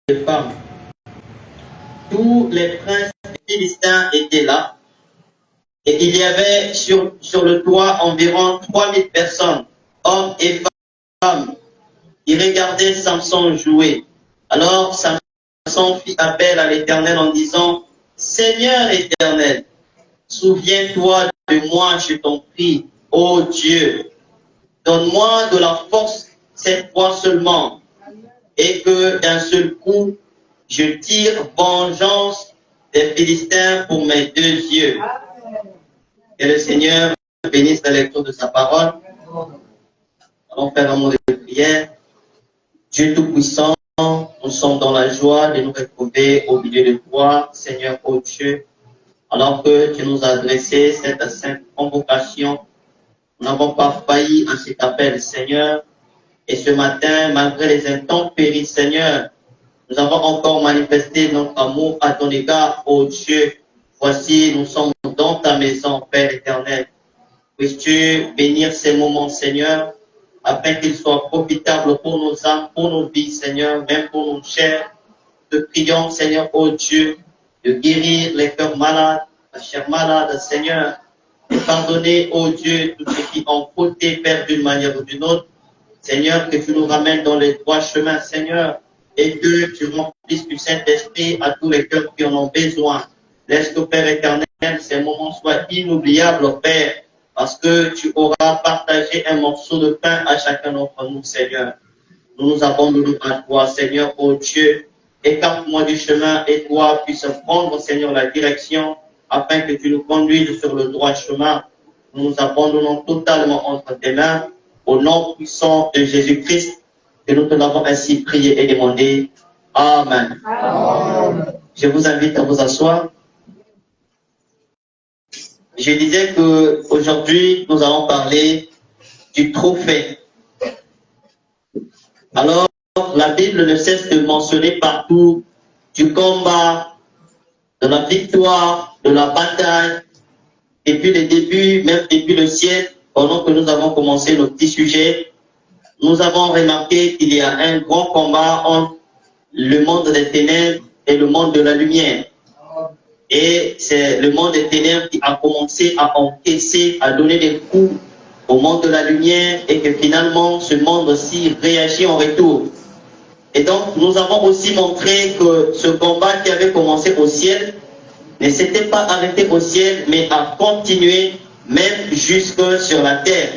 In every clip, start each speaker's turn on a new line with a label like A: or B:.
A: les femmes. Tous les princes philistins étaient là. Et il y avait sur le toit environ 3000 personnes, hommes et femmes, qui regardaient Samson jouer. Alors Samson fit appel à l'Éternel en disant, « Seigneur Éternel, souviens-toi de moi, je t'en prie, ô Dieu. Donne-moi de la force cette fois seulement, et que d'un seul coup, je tire vengeance des Philistins pour mes deux yeux. » Que le Seigneur bénisse la lecture de sa parole. Allons faire un mot de prière. Dieu Tout-Puissant, nous sommes dans la joie de nous retrouver au milieu de toi, Seigneur, ô Dieu. Alors que tu nous as adressé cette sainte convocation, nous n'avons pas failli à cet appel, Seigneur. Et ce matin, malgré les intempéries, Seigneur, nous avons encore manifesté notre amour à ton égard, ô Dieu. Voici, nous sommes dans ta maison, Père éternel. Puisses-tu bénir ces moments, Seigneur, afin qu'ils soient profitables pour nos âmes, pour nos vies, Seigneur, même pour nos chairs. Te prions, Seigneur, ô Dieu, de guérir les cœurs malades, la chair malade, Seigneur, de pardonner, ô Dieu, tous ceux qui ont fauté, Père, d'une manière ou d'une autre. Seigneur, que tu nous ramènes dans les droits chemins, Seigneur, et que tu remplisses du Saint-Esprit à tous les cœurs qui en ont besoin. Laisse que, Père éternel, ces moments soient inoubliables, Père, parce que tu auras partagé un morceau de pain à chacun d'entre nous, Seigneur. Nous nous abandonnons à toi, Seigneur, ô Dieu. Écarte-moi du chemin et toi puisses prendre, Seigneur, la direction afin que tu nous conduises sur le droit chemin. Nous nous abandonnons totalement entre tes mains au nom puissant de Jésus-Christ que nous te l'avons ainsi prié et demandé. Amen. Amen. Je vous invite à vous asseoir. Je disais qu'aujourd'hui, nous allons parler du trophée. Alors, la Bible ne cesse de mentionner partout du combat, de la victoire, de la bataille. Depuis le début, même depuis le ciel, pendant que nous avons commencé nos petits sujets, nous avons remarqué qu'il y a un grand combat entre le monde des ténèbres et le monde de la lumière. Et c'est le monde des ténèbres qui a commencé à encaisser, à donner des coups au monde de la lumière et que finalement ce monde aussi réagit en retour. Et donc nous avons aussi montré que ce combat qui avait commencé au ciel ne s'était pas arrêté au ciel mais a continué même jusque sur la terre.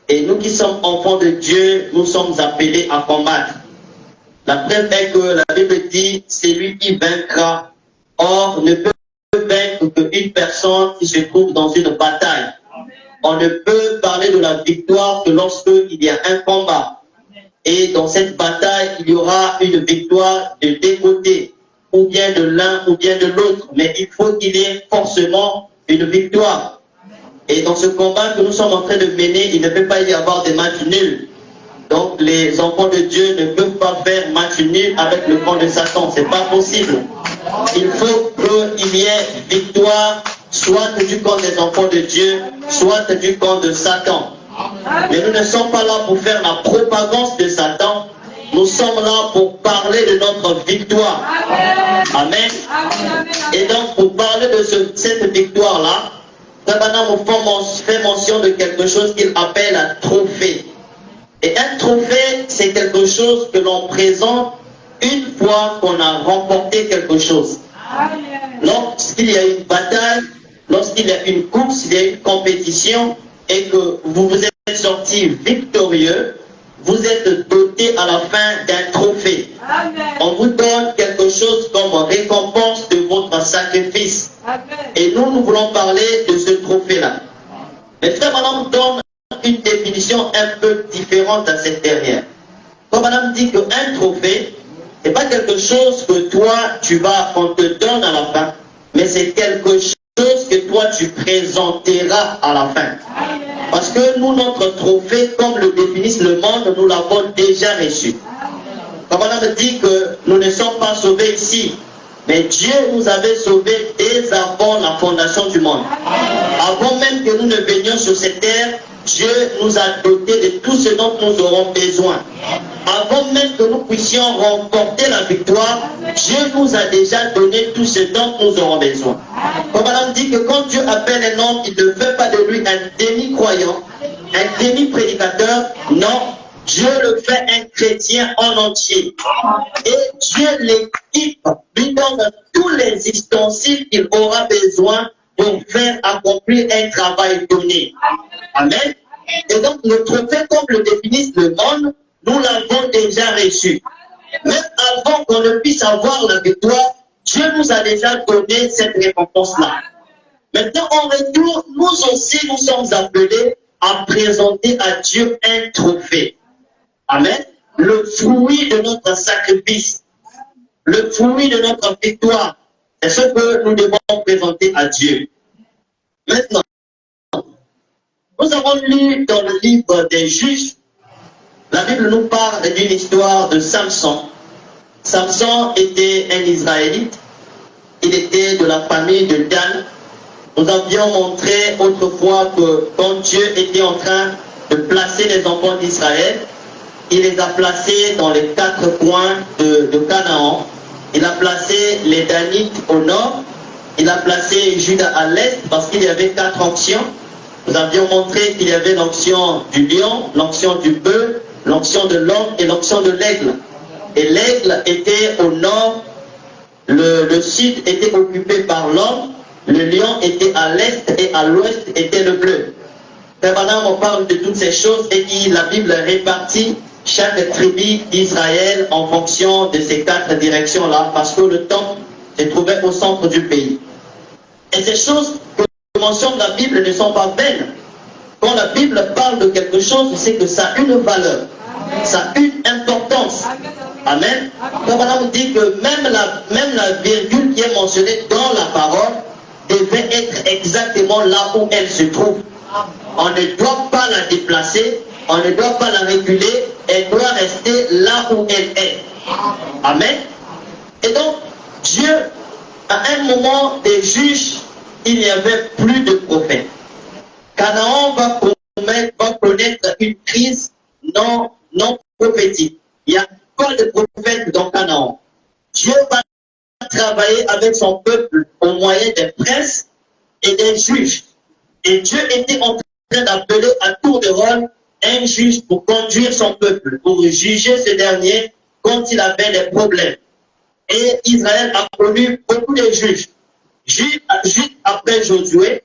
A: Et nous qui sommes enfants de Dieu, nous sommes appelés à combattre. La preuve est que la Bible dit, c'est lui qui vaincra. Or, ne peut vaincre qu'une personne qui se trouve dans une bataille. On ne peut parler de la victoire que lorsqu'il y a un combat. Et dans cette bataille, il y aura une victoire de deux côtés, ou bien de l'un ou bien de l'autre. Mais il faut qu'il y ait forcément une victoire. Et dans ce combat que nous sommes en train de mener, il ne peut pas y avoir des matchs nuls. Donc les enfants de Dieu ne peuvent pas faire match nul avec le camp de Satan. Ce n'est pas possible. Il faut qu'il y ait victoire, soit du camp des enfants de Dieu, soit du camp de Satan. Mais nous ne sommes pas là pour faire la propagande de Satan. Nous sommes là pour parler de notre victoire. Amen. Et donc pour parler de cette victoire-là, Tabanam fait mention de quelque chose qu'il appelle un trophée. Et un trophée, c'est quelque chose que l'on présente une fois qu'on a remporté quelque chose. Lorsqu'il y a une bataille, lorsqu'il y a une course, il y a une compétition, et que vous vous êtes sorti victorieux, vous êtes doté à la fin d'un trophée. On vous donne quelque chose comme récompense de votre sacrifice. Et nous voulons parler de ce trophée-là. Mais frère, madame donne une définition un peu différente à cette dernière. Quand madame dit qu'un trophée, ce n'est pas quelque chose que toi, on te donne à la fin, mais c'est quelque chose que toi, tu présenteras à la fin. Parce que nous, notre trophée, comme le définisse le monde, nous l'avons déjà reçu. Quand madame dit que nous ne sommes pas sauvés ici, mais Dieu nous avait sauvés dès avant la fondation du monde. Avant même que nous ne venions sur cette terre, Dieu nous a dotés de tout ce dont nous aurons besoin. avant même que nous puissions remporter la victoire, Dieu nous a déjà donné tout ce dont nous aurons besoin. Comme Madame dit que quand Dieu appelle un homme, il ne fait pas de lui un demi-croyant, un demi-prédicateur. Non, Dieu le fait un chrétien en entier. Et Dieu l'équipe, lui donne tous les ustensiles qu'il aura besoin pour faire accomplir un travail donné. Amen. Et donc, le trophée, comme le définissent le monde, nous l'avons déjà reçu. Même avant qu'on ne puisse avoir la victoire, Dieu nous a déjà donné cette récompense-là. Maintenant, en retour, nous aussi, nous sommes appelés à présenter à Dieu un trophée. Amen. Le fruit de notre sacrifice, le fruit de notre victoire, c'est ce que nous devons présenter à Dieu. Maintenant, nous avons lu dans le livre des Juges, la Bible nous parle d'une histoire de Samson. Samson était un Israélite, il était de la famille de Dan. Nous avions montré autrefois que quand Dieu était en train de placer les enfants d'Israël, il les a placés dans les 4 coins de Canaan. Il a placé les Danites au nord, il a placé Juda à l'est parce qu'il y avait 4 onctions. Nous avions montré qu'il y avait l'onction du lion, l'onction du bœuf, l'onction de l'homme et l'onction de l'aigle. Et l'aigle était au nord, le sud était occupé par l'homme, le lion était à l'est et à l'ouest était le bleu. Maintenant, on parle de toutes ces choses et la Bible répartit chaque tribu d'Israël en fonction de ces 4 directions-là parce que le temple se trouvait au centre du pays. Et ces choses que mentionne la Bible ne sont pas vaines. Quand la Bible parle de quelque chose, c'est que ça a une valeur, ça a une importance. Amen. Donc on dit que même la virgule qui est mentionnée dans la parole devait être exactement là où elle se trouve. On ne doit pas la déplacer, on ne doit pas la reculer, elle doit rester là où elle est. Amen. Et donc, Dieu, à un moment des juges, il n'y avait plus de prophètes. Canaan va connaître une crise non prophétique. Il n'y a pas de prophètes dans Canaan. Dieu va travailler avec son peuple au moyen des princes et des juges. Et Dieu était en train d'appeler à tour de rôle un juge pour conduire son peuple, pour juger ce dernier quand il avait des problèmes. Et Israël a connu beaucoup de juges. Juste après Josué,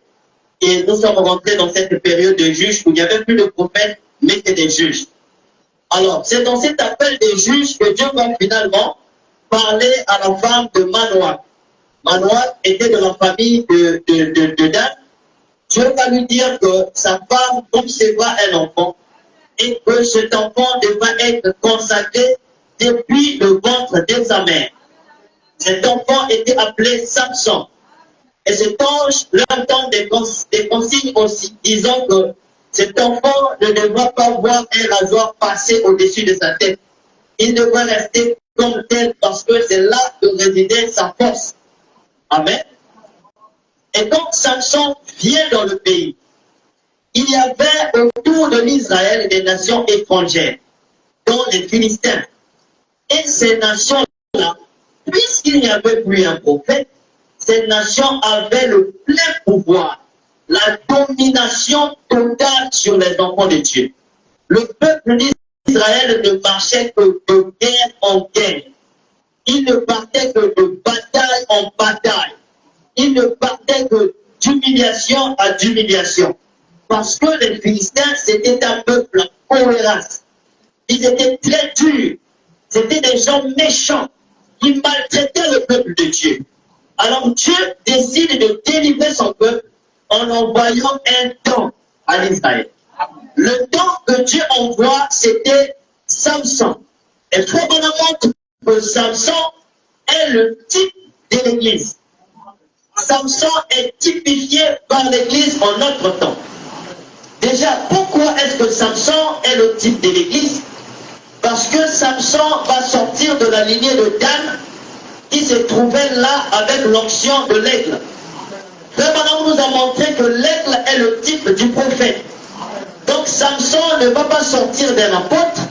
A: et nous sommes rentrés dans cette période de juges où il n'y avait plus de prophètes, mais que des juges. Alors, c'est dans cet appel des juges que Dieu va finalement parler à la femme de Manoah. Manoah était de la famille de Dan. Dieu va lui dire que sa femme concevra un enfant et que cet enfant devra être consacré depuis le ventre de sa mère. Cet enfant était appelé Samson. Et cet ange leur donne des consignes aussi, disant que cet enfant ne devra pas voir un rasoir passer au-dessus de sa tête. Il devra rester comme tel parce que c'est là que résidait sa force. Amen. Et donc Samson vient dans le pays. Il y avait autour de l'Israël des nations étrangères, dont les Philistins. Et ces nations-là, puisqu'il n'y avait plus un prophète, ces nations avaient le plein pouvoir, la domination totale sur les enfants de Dieu. Le peuple d'Israël ne marchait que de guerre en guerre. Il ne partait que de bataille en bataille. Il ne partait que d'humiliation à d'humiliation. Parce que les Philistins, c'était un peuple cohérence. Ils étaient très durs. C'était des gens méchants qui maltraitaient le peuple de Dieu. Alors Dieu décide de délivrer son peuple en envoyant un temps à l'Israël. Le temps que Dieu envoie, c'était Samson. Et probablement que Samson est le type de l'Église. Samson est typifié par l'Église en notre temps. Déjà, pourquoi est-ce que Samson est le type de l'Église? Parce que Samson va sortir de la lignée de Dan, qui se trouvait là avec l'onction de l'aigle. Frère Branham nous a montré que l'aigle est le type du prophète. Donc Samson ne va pas sortir d'un apôtre,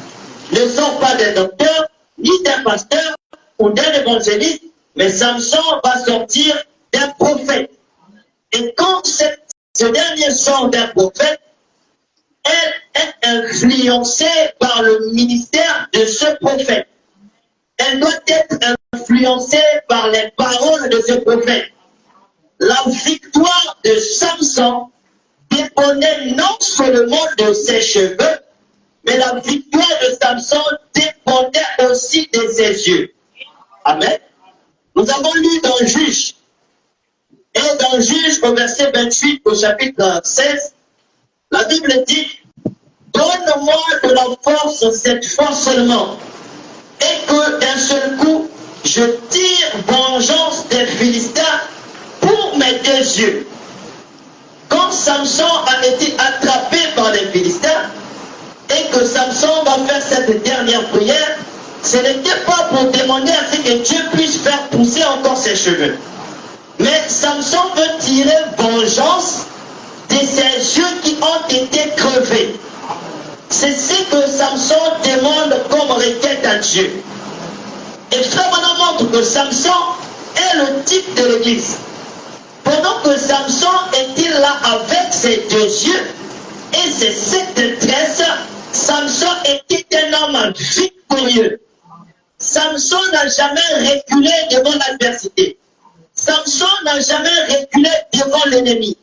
A: ne sont pas des docteurs, ni d'un pasteur ou d'un évangéliste, mais Samson va sortir d'un prophète. Et quand ce dernier sort d'un prophète, elle est influencée par le ministère de ce prophète. Elle doit être influencée par les paroles de ce prophète. La victoire de Samson dépendait non seulement de ses cheveux, mais la victoire de Samson dépendait aussi de ses yeux. Amen. Nous avons lu dans Juge. Et dans Juge, au verset 28, au chapitre 16, la Bible dit, « Donne-moi de la force cette fois seulement, et que d'un seul coup, je tire vengeance des Philistins pour mes deux yeux. » Quand Samson a été attrapé par les Philistins, et que Samson va faire cette dernière prière, ce n'était pas pour demander à ce que Dieu puisse faire pousser encore ses cheveux. Mais Samson veut tirer vengeance de ses yeux qui ont été crevés. C'est ce que Samson demande comme requête à Dieu. Et frère, on montre que Samson est le type de l'église. Pendant que Samson était là avec ses deux yeux et ses sept tresses, Samson était un homme victorieux. Samson n'a jamais reculé devant l'adversité. Samson n'a jamais reculé devant l'ennemi.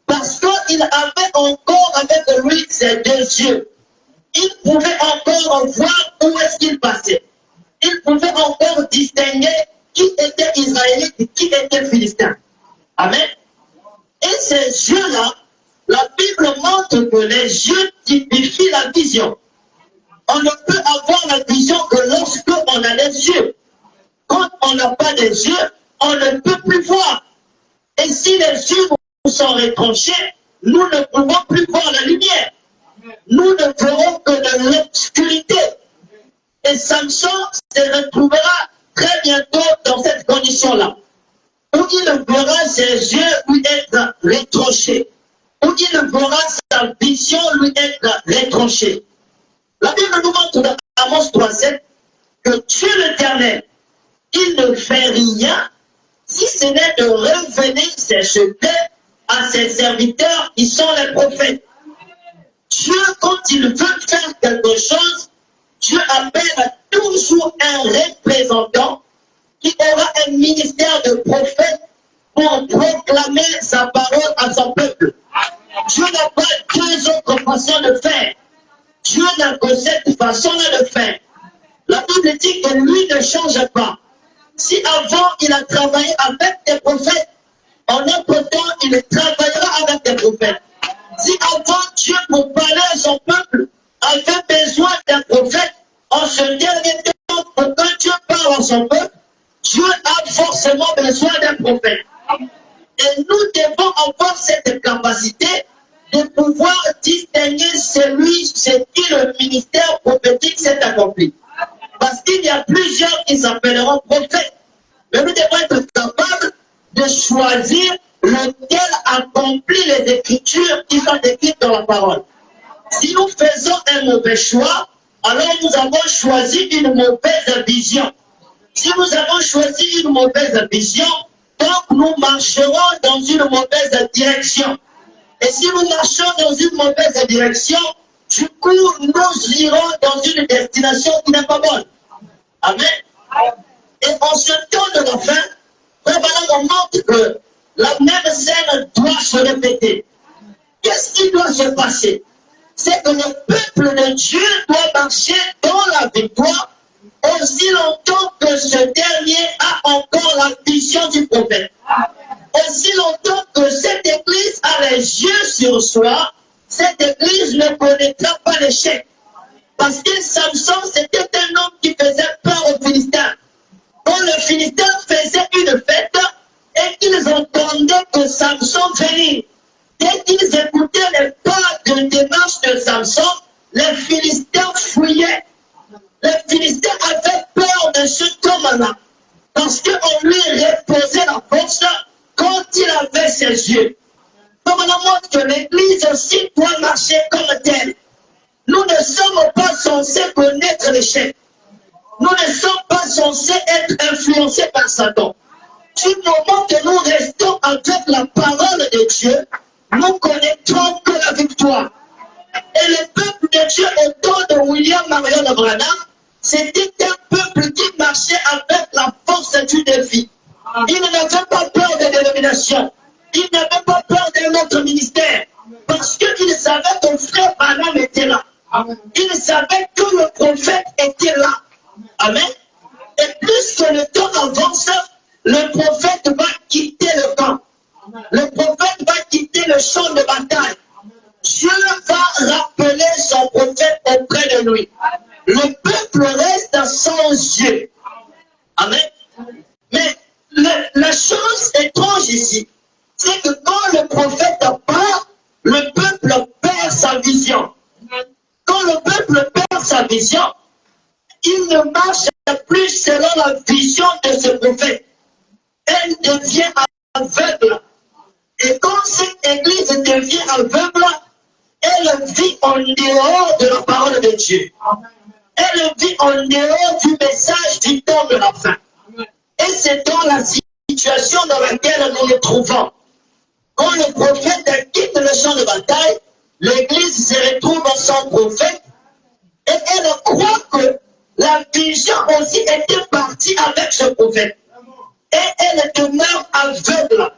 A: Parce qu'il avait encore avec lui ses deux yeux. Il pouvait encore voir où est-ce qu'il passait. Il pouvait encore distinguer qui était israélite et qui était philistin. Amen. Et ces yeux-là, la Bible montre que les yeux typifient la vision. On ne peut avoir la vision que lorsque on a les yeux. Quand on n'a pas les yeux, on ne peut plus voir. Et si les yeux nous sont retranchés, nous ne pouvons plus voir la lumière. Nous ne verrons que de l'obscurité. Et Samson se retrouvera très bientôt dans cette condition-là, où il verra ses yeux lui être retranchés, où il verra sa vision lui être retranchée. La Bible nous montre dans Amos 3,7 que Dieu l'Éternel, il ne fait rien si ce n'est de revenir ses secrets à ses serviteurs qui sont les prophètes. Dieu, quand il veut faire quelque chose, Dieu appelle toujours un représentant qui aura un ministère de prophète pour proclamer sa parole à son peuple. Dieu n'a pas deux autres façons de faire. Dieu n'a que cette façon-là de faire. La Bible dit que lui ne change pas. Si avant il a travaillé avec des prophètes, en notre temps il travaillera avec des prophètes. Si avant Dieu pour parler à son peuple avait besoin d'un prophète, en ce dernier temps, pour que Dieu parle à son peuple, Dieu a forcément besoin d'un prophète. Et nous devons avoir cette capacité de pouvoir distinguer celui chez qui le ministère prophétique s'est accompli. Parce qu'il y a plusieurs qui s'appelleront prophètes. Mais nous devons être capables de choisir lequel accomplit les écritures qui sont écrites dans la parole. Si nous faisons un mauvais choix, alors nous avons choisi une mauvaise vision. Si nous avons choisi une mauvaise vision, donc nous marcherons dans une mauvaise direction. Et si nous marchons dans une mauvaise direction, du coup, nous irons dans une destination qui n'est pas bonne. Amen. Et en ce temps de la fin, voilà, on montre que la même scène doit se répéter. Qu'est-ce qui doit se passer? C'est que le peuple de Dieu doit marcher dans la victoire aussi longtemps que ce dernier a encore la vision du prophète. Aussi longtemps que cette église a les yeux sur soi, cette église ne connaîtra pas l'échec. Parce que Samson, c'était un homme qui faisait peur aux Philistins. Quand les Philistins faisaient une fête et qu'ils entendaient que Samson venait, dès qu'ils écoutaient les pas de démarche de Samson, les Philistins fuyaient. Les Philistins avaient peur de ce homme-là, parce qu'on lui reposait la force quand il avait ses yeux. Comme on montre que l'Église aussi doit marcher comme telle. Nous ne sommes pas censés connaître l'échec. Nous ne sommes pas censés être influencés par Satan. Du moment que nous restons avec la parole de Dieu, nous connaîtrons que la victoire. Et le peuple de Dieu au temps de William Marion Branham, c'était un peuple qui marchait avec la force du défi. Il n'avait pas peur des dénominations. Il n'avait pas peur de notre ministère. Parce qu'il savait que frère Branham était là. Il savait que le prophète était là. Amen. Et plus que le temps avance, le prophète va quitter le camp. Le prophète va quitter le champ de bataille. Dieu va rappeler son prophète auprès de lui. Le peuple reste sans Dieu. Amen. Mais la chose étrange ici, c'est que quand le prophète part, le peuple perd sa vision. Quand le peuple perd sa vision, il ne marche plus selon la vision de ce prophète. Elle devient aveugle. Et quand cette église devient aveugle, elle vit en dehors de la parole de Dieu. Elle vit en dehors du message du temps de la fin. Et c'est dans la situation dans laquelle nous nous trouvons. Quand le prophète quitte le champ de bataille, l'église se retrouve sans prophète et elle croit que la vision aussi était partie avec ce prophète. Et elle demeure aveugle.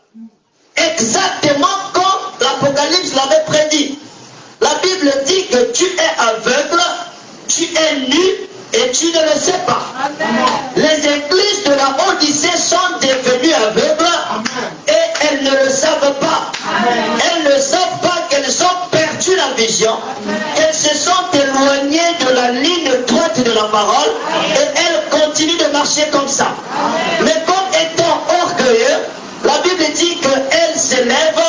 A: Exactement comme l'Apocalypse l'avait prédit. La Bible dit que tu es aveugle, tu es nu et tu ne le sais pas. Amen. Les églises de la Odyssée sont devenues aveugles. Amen. Et elles ne le savent pas. Amen. Elles ne savent pas qu'elles ont perdu la vision. Amen. Elles se sont éloignées de la ligne droite de la parole. Amen. Et elles continuent de marcher comme ça. Amen. Mais comme étant orgueilleux, la Bible dit qu'elle se lève,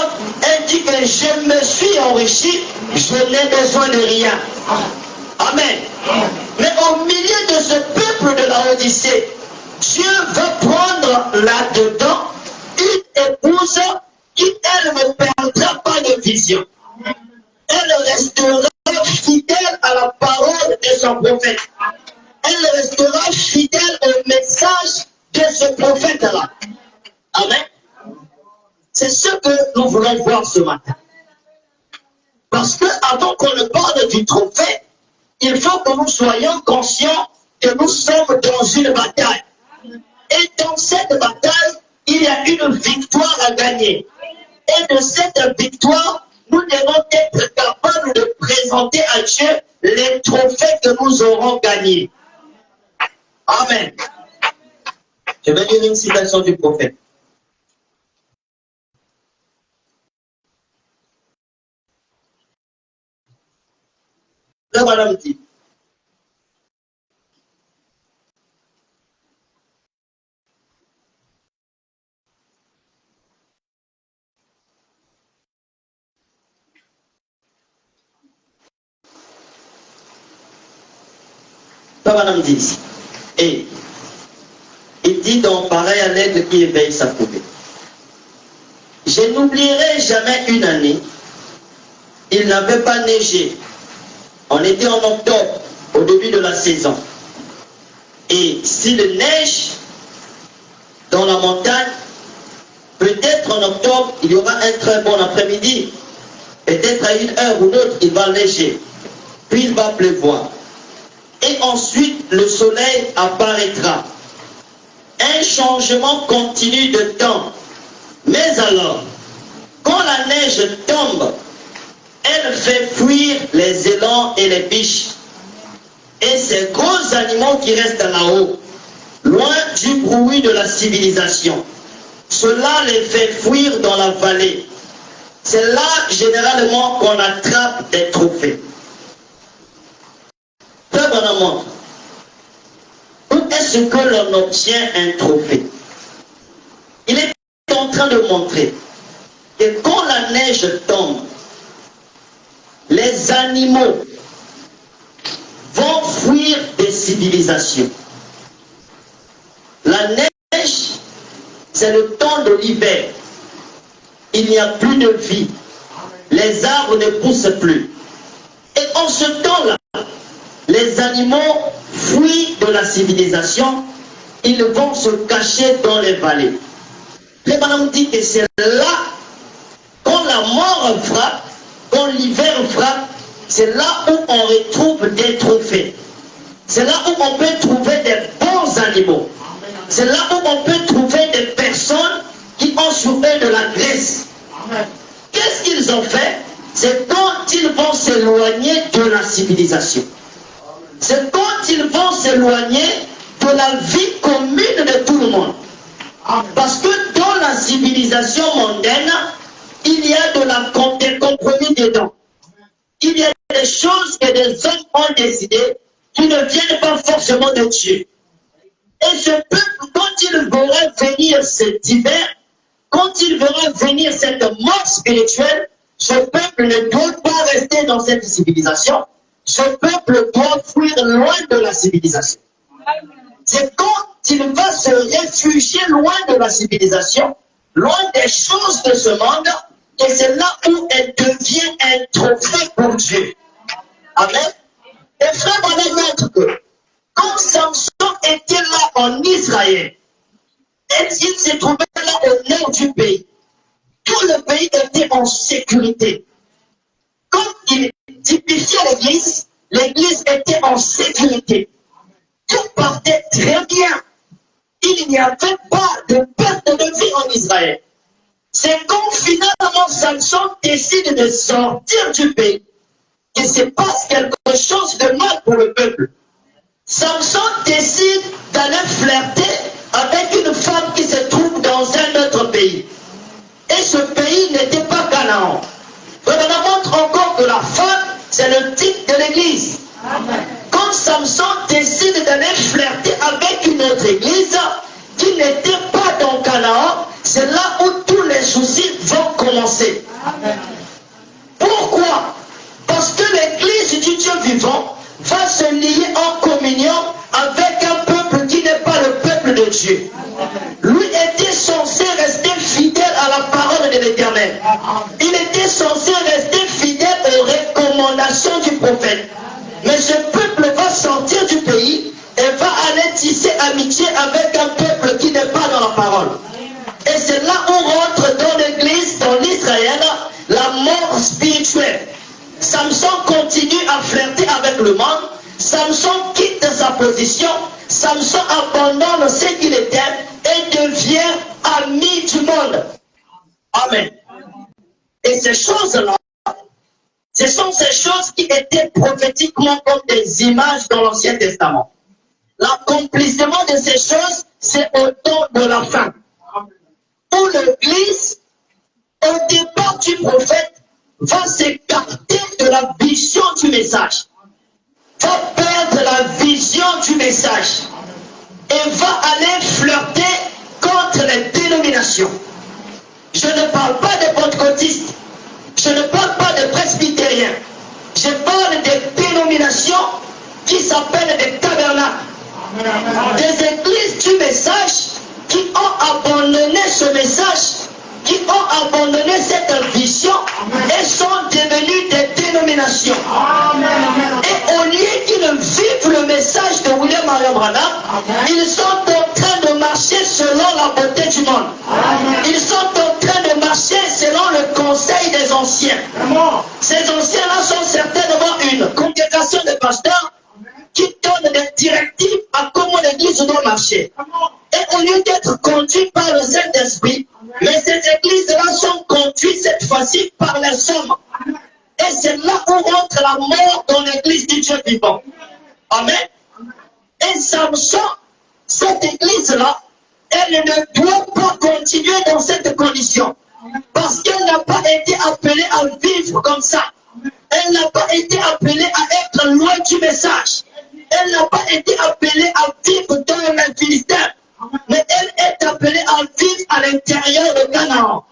A: elle dit que je me suis enrichi, je n'ai besoin de rien. Amen. Mais au milieu de ce peuple de la Odyssée, Dieu va prendre là-dedans une épouse qui, elle, ne perdra pas de vision. Elle restera fidèle à la parole de son prophète. Elle restera fidèle au message de ce prophète-là. Amen. C'est ce que nous voulons voir ce matin. Parce que avant qu'on ne parle du trophée, il faut que nous soyons conscients que nous sommes dans une bataille. Et dans cette bataille, il y a une victoire à gagner. Et de cette victoire, nous devons être capables de présenter à Dieu les trophées que nous aurons gagnés. Amen. Je vais lire une citation du prophète. Là, madame dit. Là, madame dit. Et il dit donc pareil à l'aigle qui éveille sa poupée. Je n'oublierai jamais une année. Il n'avait pas neigé. On était en octobre, au début de la saison. Et s'il neige dans la montagne, peut-être en octobre, il y aura un très bon après-midi. Peut-être à une heure ou l'autre, il va neiger. Puis il va pleuvoir. Et ensuite, le soleil apparaîtra. Un changement continu de temps. Mais alors, quand la neige tombe, elle fait fuir les élans et les biches. Et ces gros animaux qui restent là-haut, loin du bruit de la civilisation. Cela les fait fuir dans la vallée. C'est là, généralement, qu'on attrape des trophées. Très bonnement, où est-ce que l'on obtient un trophée? Il est en train de montrer que quand la neige tombe, les animaux vont fuir des civilisations. La neige, c'est le temps de l'hiver. Il n'y a plus de vie. Les arbres ne poussent plus. Et en ce temps-là, les animaux fuient de la civilisation, ils vont se cacher dans les vallées. Le madame dit que c'est là, quand la mort frappe, quand l'hiver frappe, c'est là où on retrouve des trophées. C'est là où on peut trouver des bons animaux. C'est là où on peut trouver des personnes qui ont sur eux de la graisse. Qu'est-ce qu'ils ont fait? C'est quand ils vont s'éloigner de la civilisation. C'est quand ils vont s'éloigner de la vie commune de tout le monde. Parce que dans la civilisation mondaine, il y a des compromis dedans. Il y a des choses que des hommes ont décidé qui ne viennent pas forcément de Dieu. Et ce peuple, quand il verra venir cet hiver, quand il verra venir cette mort spirituelle, ce peuple ne doit pas rester dans cette civilisation. Ce peuple doit fuir loin de la civilisation. C'est quand il va se réfugier loin de la civilisation, loin des choses de ce monde, et c'est là où elle devient un trophée pour Dieu. Amen. Et frère, on va mettre que quand Samson était là en Israël, et il se trouvait là au nord du pays, tout le pays était en sécurité. Quand il typifiait l'église, l'église était en sécurité. Tout partait très bien. Il n'y avait pas de perte de vie en Israël. C'est quand finalement Samson décide de sortir du pays qu'il se passe quelque chose de mal pour le peuple. Samson décide d'aller flirter avec une femme qui se trouve dans un autre pays. Et ce pays n'était pas Canaan. Donc on montre encore que la femme, c'est le type de l'église. Quand Samson décide d'aller flirter avec une autre église qui n'était pas dans Canaan, c'est là où tous les soucis vont commencer. Pourquoi? Parce que l'église du Dieu vivant va se lier en communion avec un peuple qui n'est pas le peuple de Dieu. Lui était censé rester fidèle à la parole de l'Éternel. Il était censé rester fidèle aux recommandations du prophète. Mais ce peuple va sortir du pays et va aller tisser amitié avec un peuple qui n'est pas dans la parole. Et c'est là où rentre dans l'église, dans l'Israël, la mort spirituelle. Samson continue à flirter avec le monde. Samson quitte sa position. Samson abandonne ce qu'il était et devient ami du monde. Amen. Et ces choses-là, ce sont ces choses qui étaient prophétiquement comme des images dans l'Ancien Testament. L'accomplissement de ces choses, c'est au temps de la fin. Où l'Église, au départ du prophète, va s'écarter de la vision du message, va perdre la vision du message et va aller flirter contre les dénominations. Je ne parle pas des pentecôtistes, je ne parle pas des presbytériens, je parle des dénominations qui s'appellent des tabernacles, des églises du message qui ont abandonné ce message, qui ont abandonné cette vision et sont devenus des dénominations. Et au lieu qu'ils vivent le message de William Marion Branham, ils sont en train de marcher selon la beauté du monde. Ils sont en train de marcher selon le conseil des anciens. Ces anciens-là sont certainement une congrégation de pasteurs qui donne des directives à comment l'église doit marcher. Et au lieu d'être conduits par le Saint-Esprit, mais ces églises-là sont conduites cette fois-ci par les hommes. Et c'est là où rentre la mort dans l'église du Dieu vivant. Amen. Et Samson, cette église-là, elle ne doit pas continuer dans cette condition. Parce qu'elle n'a pas été appelée à vivre comme ça. Elle n'a pas été appelée à être loin du message. Elle n'a pas été appelée à vivre dans le Philistin. Mais elle est appelée à vivre à l'intérieur de Canaan.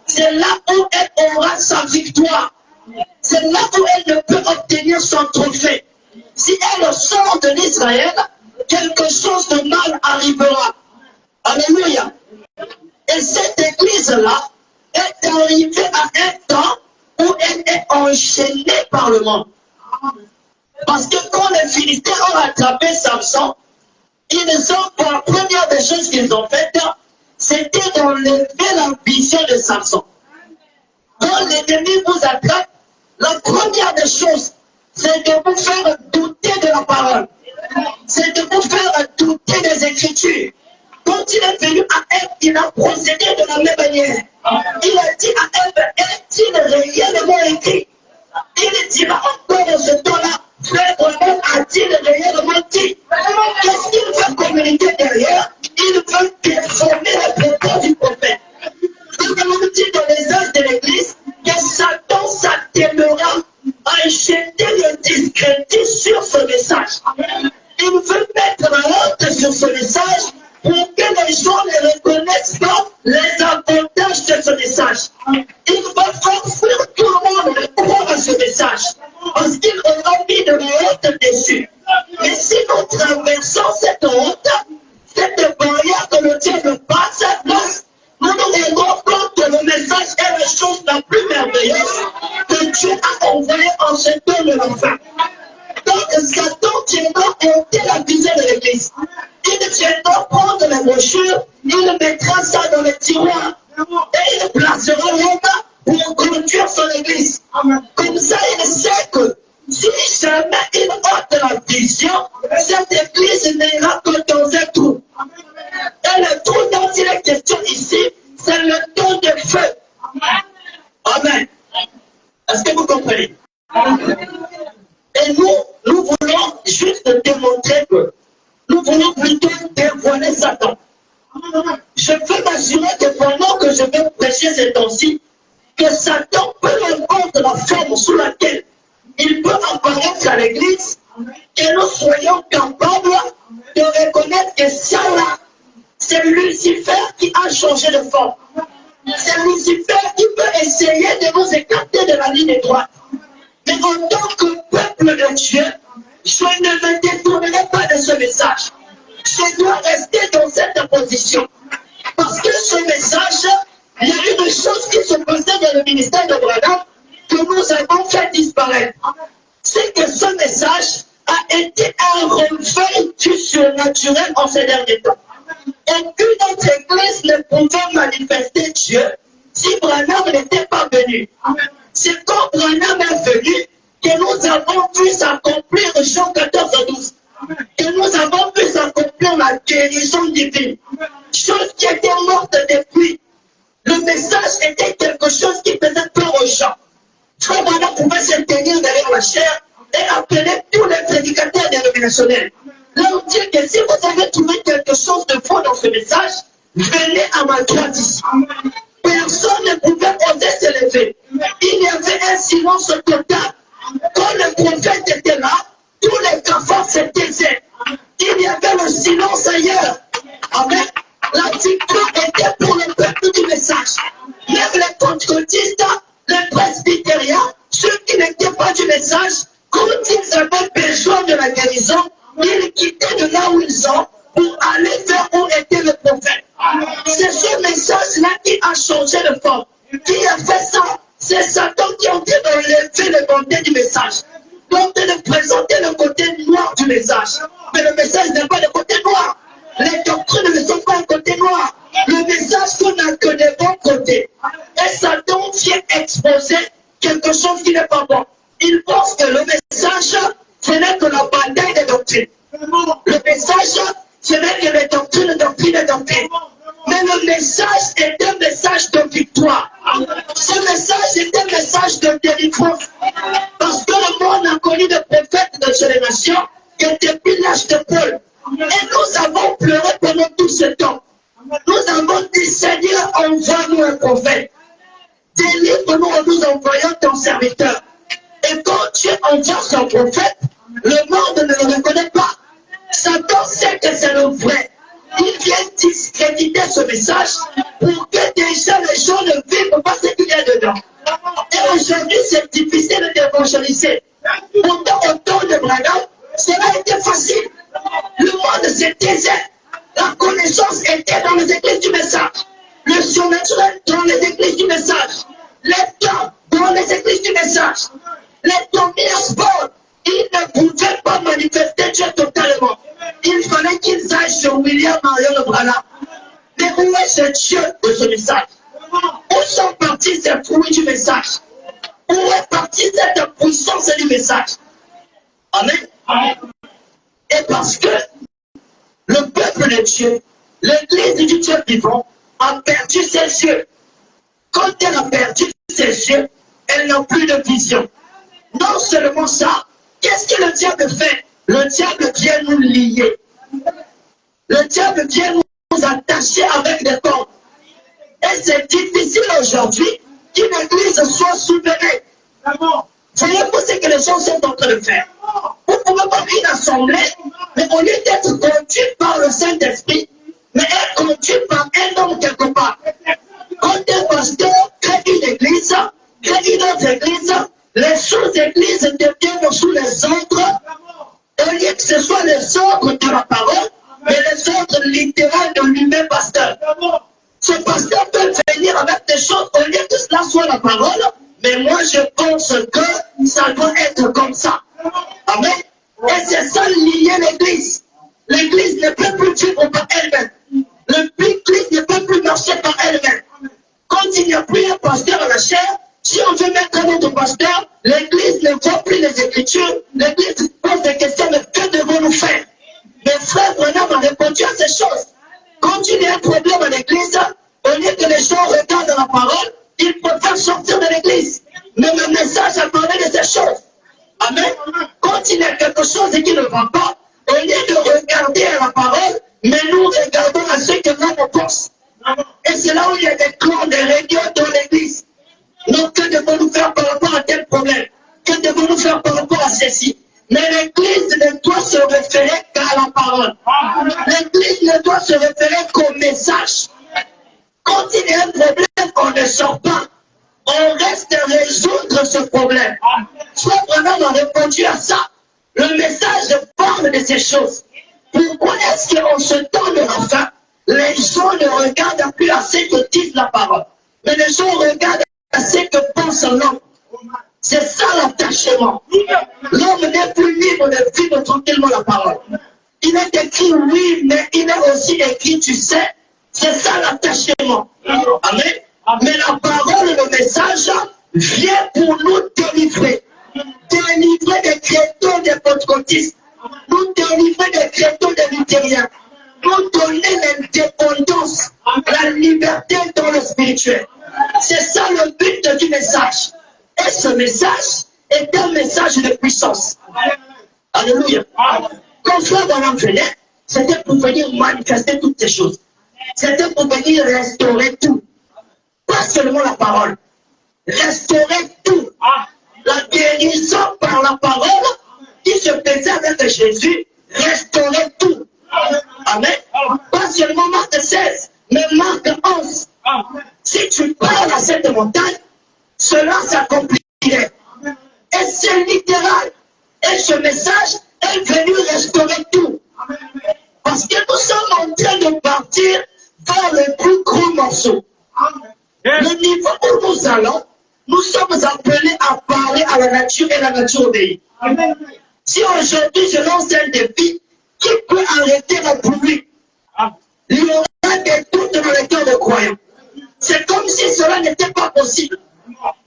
A: C'est là où elle aura sa victoire. C'est là où elle ne peut obtenir son trophée. Si elle sort de l'Israël, quelque chose de mal arrivera. Alléluia. Et cette église-là est arrivée à un temps où elle est enchaînée par le monde. Parce que quand les Philistins ont attrapé Samson, ils ont, pour la première des choses qu'ils ont faites, c'était d'enlever l'ambition de Samson. Quand l'ennemi vous attrape, la première des choses, c'est de vous faire douter de la parole. C'est de vous faire douter des Écritures. Quand il est venu à Ève, il a procédé de la même manière. Il a dit à Ève, est-il réellement écrit? Il dira encore dans ce temps-là, frère Branham a-t-il réellement dit? Qu'est-ce qu'il veut communiquer derrière? Il veut déformer la propos du prophète. Nous avons dit dans les âges de l'Église que Satan s'attellera à jeter le discrédit sur ce message. Il veut mettre la honte sur ce message pour que les gens ne reconnaissent pas les avantages de ce message. Il va faire fuir tout le monde de croire à ce message parce qu'il aura mis de la honte dessus. Mais si nous traversons cette honte, cette barrière que le diable passe, nous nous rendons compte que le message est la chose la plus merveilleuse que Dieu a envoyée en ce temps de la fin. Donc Satan tiendra ôter la vision de l'Église. Il tiendra prendre les brochures, il mettra ça dans les tiroirs et il placera l'homme pour conduire son Église. Comme ça, il sait que si jamais il ôte la vision, cette Église n'ira que dans un trou. Et le trou dont il est question ici, c'est le don de feu. Amen. Est-ce que vous comprenez? Et nous voulons juste démontrer que nous voulons plutôt dévoiler Satan. Je peux m'assurer que pendant que je vais prêcher ces temps-ci, que Satan peut avoir la forme sous laquelle il peut apparaître à l'Église, que nous soyons capables de reconnaître que ça là, c'est Lucifer qui a changé de forme. C'est Lucifer qui peut essayer de nous écarter de la ligne droite. Mais en tant que peuple de Dieu, je ne me détournerai pas de ce message. Je dois rester dans cette position. Parce que ce message, il y a une chose qui se passait dans le ministère de Branham que nous avons fait disparaître. C'est que ce message a été un reflet du surnaturel en ces derniers temps. Aucune autre église ne pouvait manifester Dieu si Branham n'était pas venu. C'est quand Branham est venu que nous avons pu s'accomplir Jean 14 à 12. Que nous avons pu s'accomplir la guérison divine. Chose qui était morte depuis. Le message était quelque chose qui faisait peur aux gens. Frère Branham pouvait se tenir derrière la chair et appeler tous les prédicateurs dénominationnels. Leur dire que si vous avez trouvé quelque chose de faux dans ce message, venez à ma droite ici. Personne ne pouvait oser se lever. Il y avait un silence total. Quand le prophète était là, tous les cafards se taisaient. Il y avait le silence ailleurs. Amen. La victoire était pour le peuple du message. Même les pentecôtistes, les presbytériens, ceux qui n'étaient pas du message, quand ils avaient besoin de la guérison, ils quittaient de là où ils sont pour aller vers où était le prophète. C'est ce message-là qui a changé de forme. Qui a fait ça? C'est Satan qui est en train d'enlever le côté du message. Donc de présenter le côté noir du message. Mais le message n'est pas le côté noir. Les doctrines ne sont pas un côté noir. Le message qu'on n'a que des bons côtés. Et Satan vient exposer quelque chose qui n'est pas bon. Il pense que le message, ce n'est que la bataille des doctrines. Le message, ce n'est que les doctrines. Mais le message est un message de victoire. Ce message est un message de délivrance. Parce que le monde a connu des prophètes de génération qui étaient depuis l'âge de Paul. Et nous avons pleuré pendant tout ce temps. Nous avons dit, Seigneur, envoie-nous un prophète. Délivre-nous en nous envoyant ton serviteur. Et quand Dieu envoie son prophète, le monde ne le reconnaît pas. Satan sait que c'est le vrai. Il vient discréditer ce message pour que déjà les gens ne vivent pas ce qu'il y a dedans. Et aujourd'hui, c'est difficile d'évangéliser. Pourtant, au temps de Branham, cela était facile. Le monde se taisait. La connaissance était dans les églises du message. Le surnaturel dans les églises du message. Les temps dans les églises du message. Les Tobias Paul Dieu totalement. Il fallait qu'ils aillent sur William Marion Branham. Mais où est ce Dieu de ce message? Où sont partis ces fruits du message? Où est partie cette puissance du message? Amen. Amen. Et parce que le peuple de Dieu, l'église du Dieu vivant, a perdu ses yeux. Quand elle a perdu ses yeux, elle n'a plus de vision. Non seulement ça, qu'est-ce que le diable fait? Le diable vient nous lier. Le diable vient nous attacher avec des cordes. Et c'est difficile aujourd'hui qu'une église soit souveraine. Voyez-vous ce que les gens sont en train de faire? Vous pouvez voir une assemblée, mais au lieu d'être conduit par le Saint-Esprit, mais être conduit par un homme quelque part. Quand un pasteur crée une église, crée une autre église, les sous-églises deviennent sous les ordres, au lieu que ce soit les ordres de la parole, mais les ordres littéraux de lui-même pasteur. Ce pasteur peut venir avec des choses au lieu que cela soit la parole, mais moi je pense que ça doit être comme ça. Amen. Et c'est ça lier l'église. L'église ne peut plus vivre par elle-même. L'église ne peut plus marcher par elle-même. Quand il n'y a plus un pasteur à la chair, si on veut mettre un autre pasteur, l'église ne voit plus les Écritures. L'église pose des questions, mais que devons-nous faire? Mes frères Branham a répondu à ces choses. Quand il y a un problème à l'église, au lieu que les gens regardent la parole, ils préfèrent sortir de l'église. Mais le message a parlé de ces choses. Amen. Quand il y a quelque chose qui ne va pas, au lieu de regarder à la parole, mais nous regardons à ce que l'homme pense. Et c'est là où il y a des clans, des réunions dans l'église. Donc, que devons-nous faire par rapport à tel problème? Que devons-nous faire par rapport à ceci? Mais l'église ne doit se référer qu'à la parole. L'église ne doit se référer qu'au message. Quand il y a un problème, on ne sort pas. On reste à résoudre ce problème. Soit vraiment on a répondu à ça. Le message parle de ces choses. Pourquoi est-ce qu'en ce temps de la fin, les gens ne regardent plus à ce que dit la parole, mais les gens regardent à ce que pense l'homme? C'est ça l'attachement. L'homme n'est plus libre de vivre tranquillement la parole. Il est écrit oui, mais il est aussi écrit tu sais. C'est ça l'attachement. Amen. Mais la parole, le message, vient pour nous délivrer. Délivrer des chrétiens des pentecôtistes. Nous délivrer des chrétiens des luthériens. Nous donner l'indépendance, la liberté dans le spirituel. C'est ça le but du message. Et ce message est un message de puissance. Alléluia. Quand Frère Branham venait, c'était pour venir manifester toutes ces choses. C'était pour venir restaurer tout. Pas seulement la parole. Restaurer tout. La guérison par la parole qui se faisait avec Jésus, restaurer tout. Amen. Pas seulement Marc 16, mais Marc 11. Si tu parles à cette montagne, cela s'accomplirait. Et c'est littéral. Et ce message est venu restaurer tout. Parce que nous sommes en train de partir vers le plus gros morceau. Le niveau où nous allons, nous sommes appelés à parler à la nature et la nature obéit. Si aujourd'hui je lance un défi, qui peut arrêter la pluie? Il y aura des doutes dans les cœurs de croyants. C'est comme si cela n'était pas possible.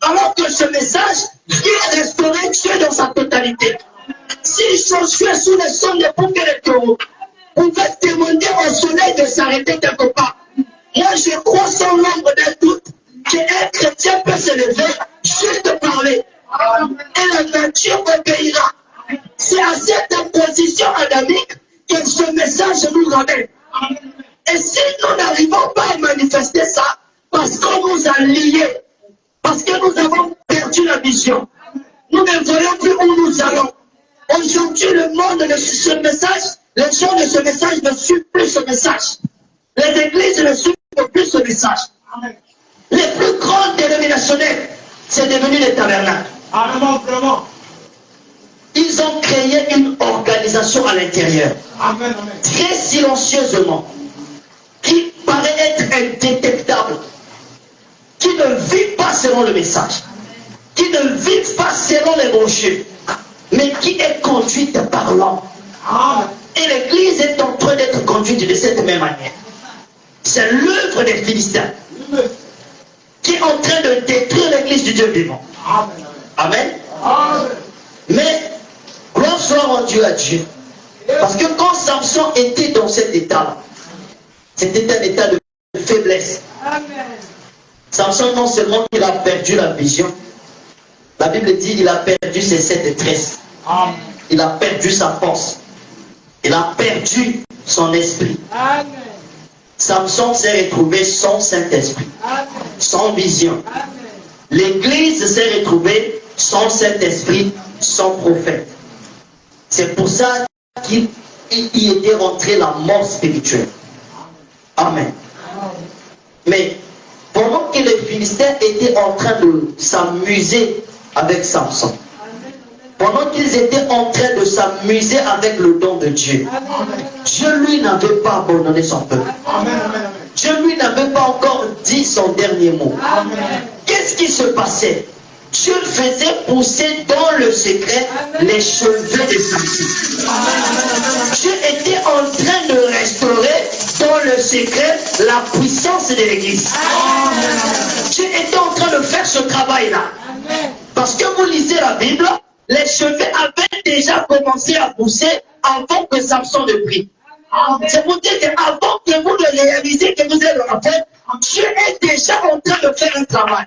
A: Alors que ce message vient restaurer Dieu dans sa totalité. Si Josué sous le son de bouquets de taureaux pouvait demander au soleil de s'arrêter quelque part, moi je crois sans l'ombre d'un doute qu'un chrétien peut se lever, juste parler. Et la nature obéira. C'est à cette position adamique que ce message nous ramène. Et si nous n'arrivons pas à manifester ça, parce qu'on nous a liés, parce que nous avons perdu la vision, nous ne voyons plus où nous allons. Aujourd'hui, le monde de ce message, les gens de ce message ne suivent plus ce message. Les églises ne suivent plus ce message. Les plus grandes dénominationnelles, c'est devenu les tabernacles. Ils ont créé une organisation à l'intérieur, très silencieusement, qui paraît être indétectable, qui ne vit pas selon le message, qui ne vit pas selon les brochures, mais qui est conduite par l'homme. Et l'Église est en train d'être conduite de cette même manière. C'est l'œuvre des Philistins qui est en train de détruire l'Église du Dieu vivant. Amen. Mais, gloire soit rendue à Dieu. Parce que quand Samson était dans cet état-là, c'était un état de faiblesse. Samson, non seulement il a perdu la vision, la Bible dit qu'il a perdu ses 7 tresses. Il a perdu sa force. Il a perdu son esprit. Samson s'est retrouvé sans Saint-Esprit, sans vision. L'Église s'est retrouvée sans Saint-Esprit, sans prophète. C'est pour ça qu'il y était rentré la mort spirituelle. Amen. Mais pendant que les Philistins étaient en train de s'amuser avec Samson, pendant qu'ils étaient en train de s'amuser avec le don de Dieu, Dieu lui n'avait pas abandonné son peuple. Dieu lui n'avait pas encore dit son dernier mot. Qu'est-ce qui se passait? Dieu faisait pousser dans le secret les cheveux de Samson. Dieu était en train de restaurer dans le secret la puissance de l'Église. Dieu était en train de faire ce travail-là. Parce que vous lisez la Bible, les cheveux avaient déjà commencé à pousser avant que Samson ne prie. C'est pour dire qu'avant que vous ne réalisez que vous êtes en fait, Dieu est déjà en train de faire un travail.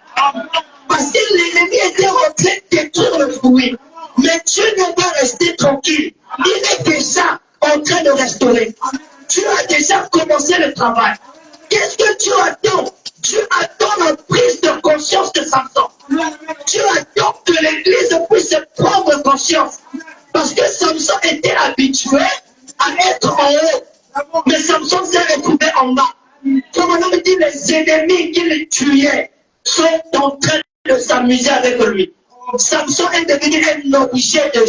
A: Parce que l'ennemi était en train de détruire le fruit. Mais Dieu n'est pas resté tranquille. Il est déjà en train de restaurer. Dieu a déjà commencé le travail. Qu'est-ce que Dieu attend? Dieu attend la prise de conscience de Samson. Dieu attend que l'Église puisse prendre conscience. Parce que Samson était habitué à être en haut. Mais Samson s'est retrouvé en bas. Comme on me dit, les ennemis qui le tuaient sont en train de s'amuser avec lui. Samson est devenu un objet de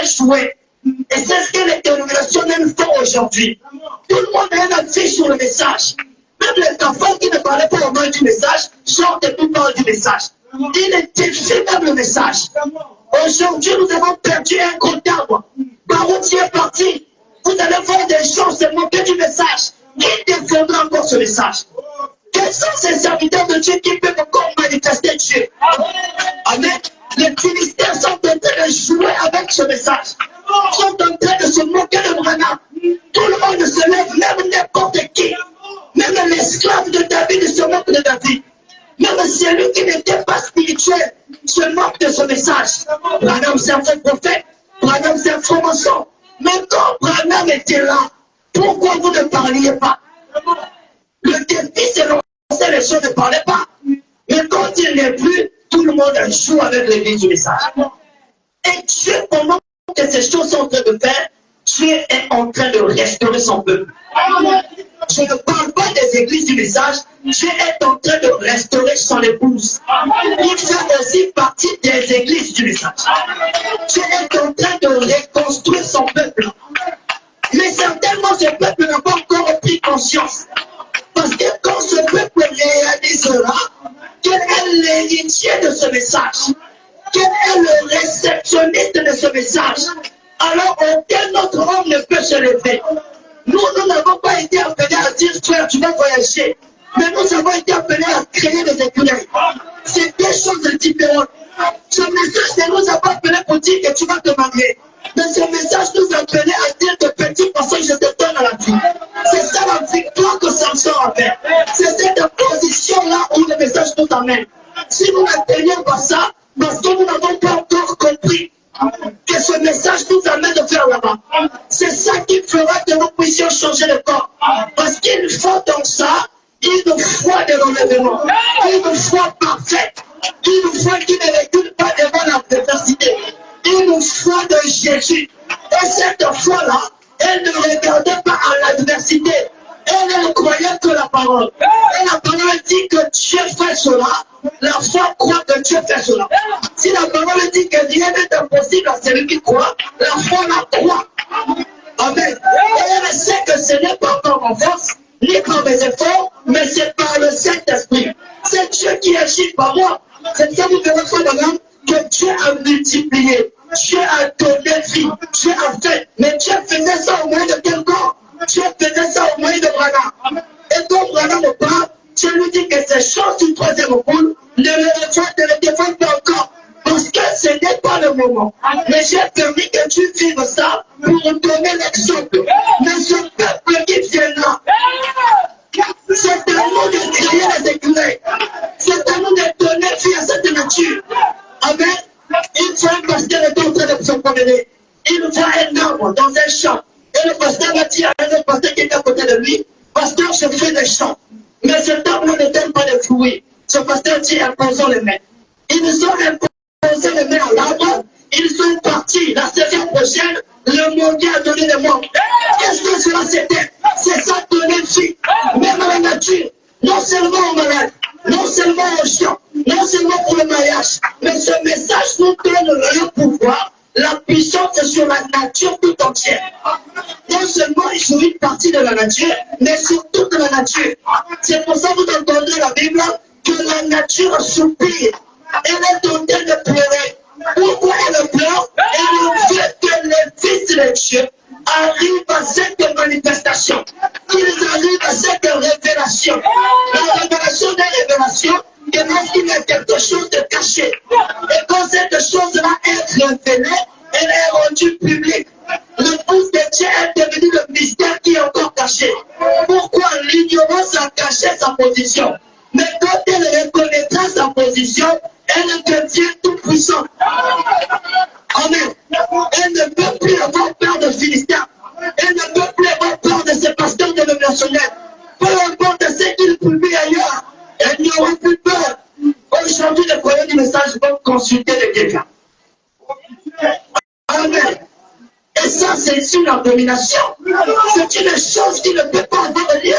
A: jouer. Et c'est ce que les dénominations même font aujourd'hui. Tout le monde a un affiche sur le message. Même les enfants qui ne parlaient pas au moins du message sortent et puis parlent du message. Il est difficile même le message. Aujourd'hui, nous avons perdu un gros arbre. Par où tu es parti? Vous allez voir des gens se moquer du message. Qui défendra encore ce message? Quels sont ces serviteurs de Dieu qui peuvent encore manifester Dieu? Amen. Les Philistins sont en train de jouer avec ce message. Ils sont en train de se moquer de Branham. Tout le monde se lève, même n'importe qui. Même l'esclave de David se moque de David. Même celui qui n'était pas spirituel se moque de ce message. Branham, c'est un faux prophète. Branham, c'est un faux mensonge. Mais quand Branham était là, pourquoi vous ne parliez pas? Le défi, c'est lancer les choses, ne parlez pas. Mais quand il n'est plus, tout le monde joue avec l'église du message. Et Dieu, pendant que ces choses sont en train de faire, Dieu est en train de restaurer son peuple. Je ne parle pas des églises du message, Dieu est en train de restaurer son épouse. Il fait aussi partie des églises du message. Dieu est en train de reconstruire son peuple. Mais certainement, ce peuple n'a pas encore pris conscience. Parce que quand ce peuple réalisera quel est l'héritier de ce message, quel est le réceptionniste de ce message, alors aucun autre homme ne peut se lever. Nous n'avons pas été appelés à dire, frère, tu vas voyager. Mais nous avons été appelés à créer des écureuils. C'est deux choses différentes. Ce message ne nous a pas appelés pour dire que tu vas te marier. Mais ce message nous a appelés à dire que petit passage, je te donne à la vie. C'est ça la victoire que Samson a fait. C'est cette position-là où le message nous amène. Si nous n'atteignons pas ça, parce que nous n'avons pas encore compris que ce message nous amène de faire là-bas. C'est ça qui fera que nous puissions changer de corps. Parce qu'il faut dans ça une foi de l'enlèvement, une foi parfaite, une foi qui ne recule pas devant l'adversité, une foi de Jésus. Et cette foi-là, elle ne regardait pas à l'adversité. Elle croyait que la parole. Et la parole dit que Dieu fait cela. La foi croit que Dieu fait cela. Si la parole dit que rien n'est impossible à celui qui croit, la foi la croit. Amen. Et elle sait que ce n'est pas par ma force, ni par mes efforts, mais c'est par le Saint-Esprit. C'est Dieu qui agit par moi. C'est ça vous verrez, madame, que Dieu a multiplié.
B: Dieu a donné vie, Dieu a fait, mais Dieu faisait ça au moyen de quel corps? Dieu faisait ça au moyen de Branham. Et quand Branham me parle, Dieu lui dit que ces choses du troisième monde ne le défendent pas encore. Parce que ce n'est pas le moment. Mais j'ai permis que tu vives ça pour donner l'exemple. Mais ce peuple qui viendra, c'est à nous de créer les écureuils. C'est à nous de donner vie à cette nature. Amen. Une fois un pasteur est en train de se promener, il voit un arbre dans un champ. Et le pasteur va dire à un autre pasteur qui est à côté de lui, pasteur, je fais des champs. Mais cet arbre ne donne pas de fruits. Ce pasteur dit, imposons les mains. Ils ont imposé les mains à l'arbre. Ils sont partis. La saison prochaine, le mondial a donné des morts. Qu'est-ce que cela c'était? C'est ça donner vie. Même à la nature. Non seulement aux malades, non seulement aux gens, non seulement pour le mariage, mais ce message nous donne le pouvoir, la puissance sur la nature tout entière. Non seulement il joue une partie de la nature, mais sur toute la nature. C'est pour ça que vous entendez la Bible, que la nature soupire. Elle est en train de pleurer. Pourquoi elle pleure? Elle veut que les fils de Dieu arrivent à cette manifestation. Ils arrivent à cette révélation. La révélation des révélations, c'est lorsqu'il y a quelque chose de caché. Et quand cette chose-là est révélée, elle est rendue publique. Le Fils de Dieu est devenu le mystère qui est encore caché. Pourquoi? L'ignorance a caché sa position. Mais quand elle reconnaîtra sa position, elle devient tout puissante. Amen. Elle ne peut plus avoir peur de Philistins. Elle ne peut plus avoir peur de ces pasteurs dénominationnels. Peu importe ce qu'ils publient ailleurs, elle n'y aura plus peur. Aujourd'hui, les croyants du message vont consulter les quelqu'un. Amen. Et ça, c'est une abomination. C'est une chose qui ne peut pas avoir lieu.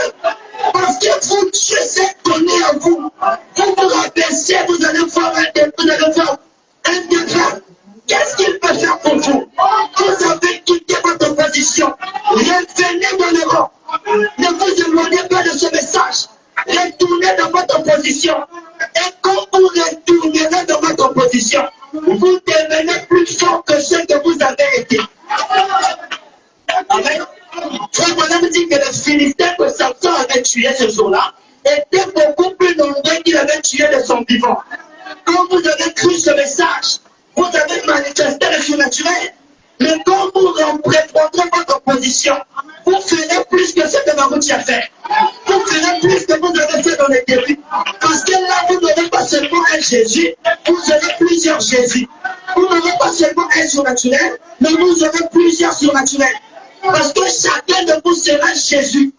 B: Parce que vous, Dieu s'est donné à vous. Vous vous rabaissez, vous allez voir un débat. Qu'est-ce qu'il peut faire pour vous? Vous avez quitté votre position. Revenez dans le rang. Ne vous éloignez pas de ce message. Retournez dans votre position. Et quand vous retournerez dans votre position, vous devenez plus fort que ce que vous avez été. Amen. Frère Madame dit que les Philistins que Samson avait tués ce jour-là étaient beaucoup plus nombreux qu'il avait tués de son vivant. Quand vous avez cru ce message, vous avez manifesté le surnaturel. Mais quand vous reprendrez votre position, vous ferez plus que ce que Marouti a fait. Vous ferez plus que vous avez fait dans les débuts. Parce que là, vous n'aurez pas seulement un Jésus, vous aurez plusieurs Jésus. Vous n'aurez pas seulement un surnaturel, mais vous aurez plusieurs surnaturels. Parce que chacun de vous sera Jésus.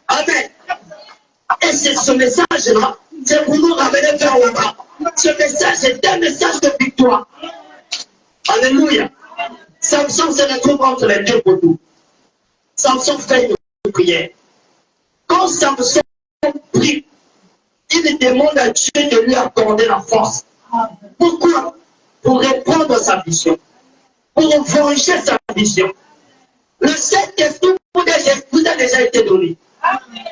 B: Amen. Et c'est ce message-là, c'est pour nous ramener vers le bas. Ce message est un message de victoire. Alléluia. Samson se retrouve entre les deux poteaux. Samson fait une prière. Quand Samson prie, il demande à Dieu de lui accorder la force. Pourquoi? Pour répondre à sa vision. Pour venger sa vision. Le Saint-Esprit vous a déjà été donné.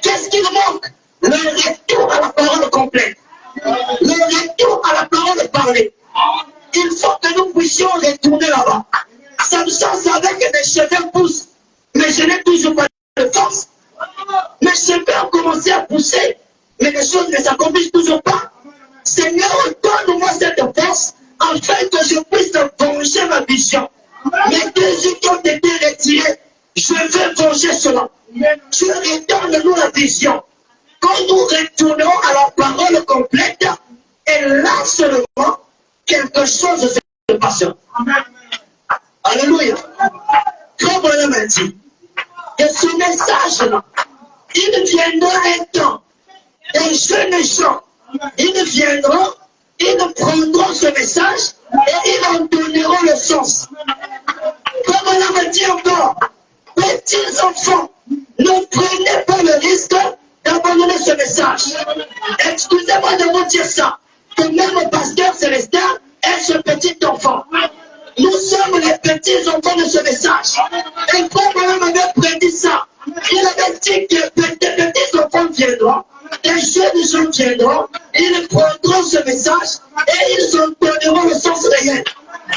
B: Qu'est-ce qu'il manque? Le retour à la parole complète. Le retour à la parole parlée. Il faut que nous puissions retourner là-bas. Samson savait que mes cheveux poussent, mais je n'ai toujours pas de force. Mes cheveux ont commencé à pousser, mais les choses ne s'accomplissent toujours pas. Seigneur, donne-moi cette force afin que je puisse venger ma vision. Mes deux yeux qui ont été retirés, je veux venger cela. Tu redonne-nous la vision. Quand nous retournons à la parole complète, et là seulement, quelque chose se passe. Alléluia. Comme on l'a dit, que ce message-là, il viendra un temps, des jeunes gens, ils viendront, ils prendront ce message et ils en donneront le sens. Comme on l'a dit encore, petits enfants, ne prenez pas le risque d'abandonner ce message. Excusez-moi de vous dire ça, que même le pasteur Célestin est ce petit enfant. Nous sommes les petits enfants de ce message. Et comme on avait prédit ça, il avait dit que des petits enfants viendront, des jeunes gens viendront, ils prendront ce message et ils en donneront le sens réel.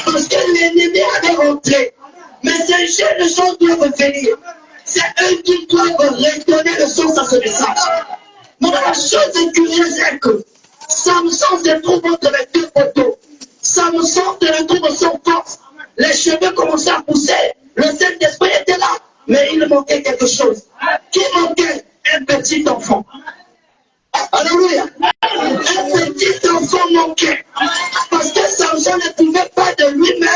B: Parce que l'ennemi avait rentré. Mais ces jeunes gens doivent venir. C'est eux qui doivent redonner le sens à ce message. Mais la chose curieuse est que Samson se trouve entre les deux poteaux. Samson se retrouve sans force. Les cheveux commençaient à pousser. Le Saint-Esprit était là. Mais il manquait quelque chose. Qui manquait? Un petit enfant. Alléluia. Un petit enfant manquait. Parce que Samson ne pouvait pas de lui-même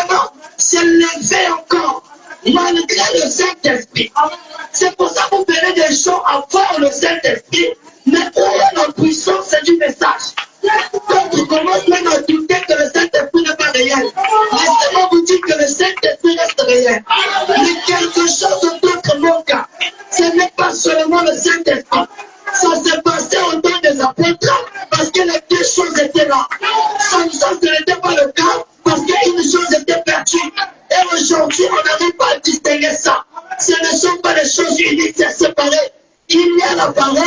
B: se lever encore. Malgré le Saint-Esprit. C'est pour ça que vous verrez des gens avoir le Saint-Esprit. Mais où est la puissance du message? Quand tu commences même à douter que le Saint-Esprit n'est pas réel, laissez-moi vous dire que le Saint-Esprit reste réel. Mais quelque chose d'autre manque. Ce n'est pas seulement le Saint-Esprit. Ça s'est passé au temps des apôtres parce que les deux choses étaient là. Samson, ce n'était pas le cas parce qu'une chose était perdue. Et aujourd'hui, on n'arrive pas à distinguer ça. Ce ne sont pas les choses uniques, c'est séparé. Il y a la parole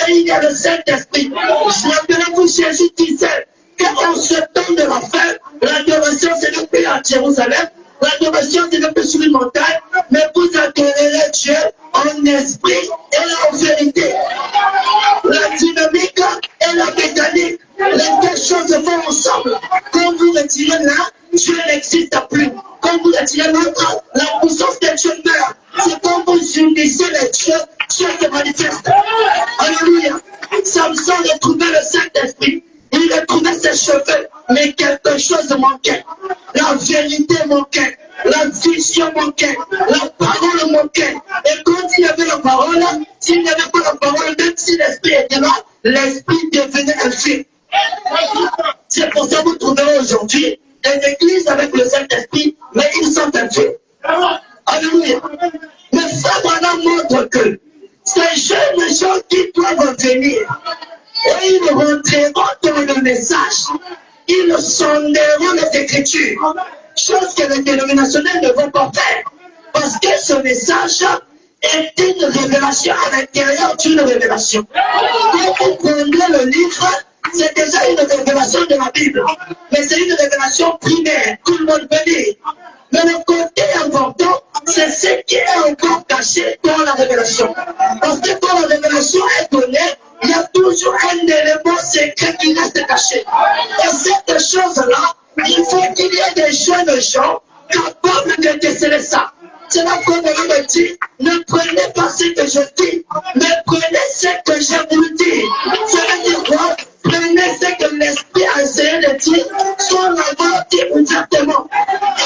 B: et il y a le Saint-Esprit. Rappelez-vous, Jésus disait qu'en ce temps de la fin, l'adoration, ce n'est plus à Jérusalem. L'adoration, ce n'est plus sur une montagne, mais vous adorerez Dieu en esprit et en vérité. La dynamique et la mécanique, les deux choses vont ensemble. Quand vous retirez l'un, Dieu n'existe plus. Quand vous retirez l'autre, la puissance de Dieu meurt. C'est quand vous unissez les dieux, Dieu se manifeste. Alléluia. Samson retrouvait le Saint-Esprit. Il retrouvait ses cheveux, mais quelque chose manquait. La vérité manquait. La vision manquait. La parole manquait. Et quand il y avait la parole, s'il n'y avait pas la parole, même si l'Esprit était là, l'Esprit devenait infime. C'est pour ça que vous trouverez aujourd'hui des églises avec le Saint-Esprit, mais ils sont infimes. Alléluia. Mais ça, voilà, montre que ces jeunes gens qui doivent venir, et ils rentreront dans le message, ils sonderont les Écritures, chose que les dénominationnels ne vont pas faire, parce que ce message est une révélation à l'intérieur d'une révélation. Quand vous prenez le livre, c'est déjà une révélation de la Bible, mais c'est une révélation primaire, tout le monde peut lire. Mais le côté important, c'est ce qui est encore caché dans la révélation. Parce que quand la révélation est donnée, il y a toujours un élément secret qui reste caché. Et cette chose-là, il faut qu'il y ait des jeunes gens capables de déceler ça. C'est là qu'on me dit, ne prenez pas ce que je dis, mais prenez ce que je vous dis. Ça veut dire quoi? Prenez ce que l'Esprit a essayé de dire, soit là-bas, dit ouvertement.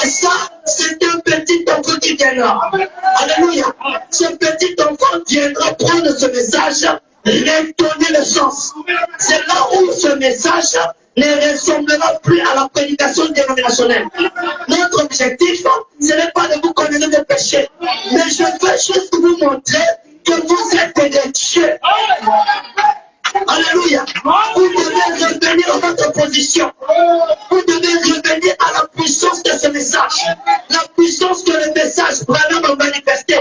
B: Et ça, c'est un petit enfant qui viendra. Alléluia. Ce petit enfant viendra prendre ce message, redonner le sens. C'est là où ce message ne ressemblera plus à la prédication dénominationnelle. Notre objectif, ce n'est pas de vous connaître des péchés, mais je veux juste vous montrer que vous êtes des dieux. Alléluia. Vous devez revenir à votre position. Vous devez revenir à la puissance de ce message. La puissance que le message Branham a manifesté.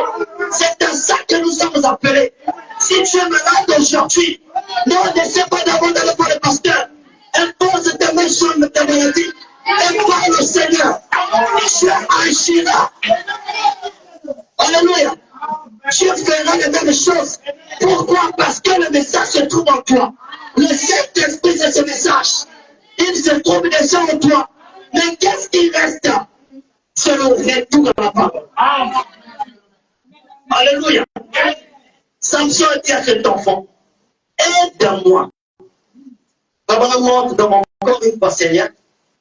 B: C'est à ça que nous sommes appelés. Si tu es malade aujourd'hui, ne laissez pas d'abord d'aller voir le pasteur. Impose ta main sur ta maladie. Et parle au Seigneur. Dieu agira. Alléluia. Dieu fera les mêmes choses. Pourquoi? Parce que le message se trouve en toi. Le Saint-Esprit, c'est ce message. Il se trouve déjà en toi. Mais qu'est-ce qui reste? C'est le retour à la parole. Alléluia. Samson dit à cet enfant, aide-moi. Papa montre dans mon corps une fois, Seigneur.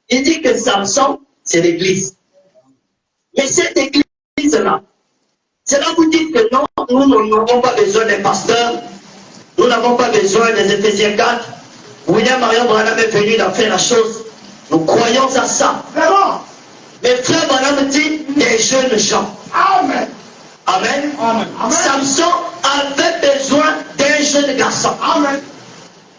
B: Il dit que Samson, c'est l'église. Mais cette église-là, c'est là que vous dites que non, nous n'avons pas besoin des pasteurs, nous n'avons pas besoin des Éphésiens 4. William Marion Branham est venu d'en faire la chose. Nous croyons à ça. Mais frère Branham dit des jeunes gens. Amen. Amen. Amen. Samson avait besoin d'un jeune garçon. Amen.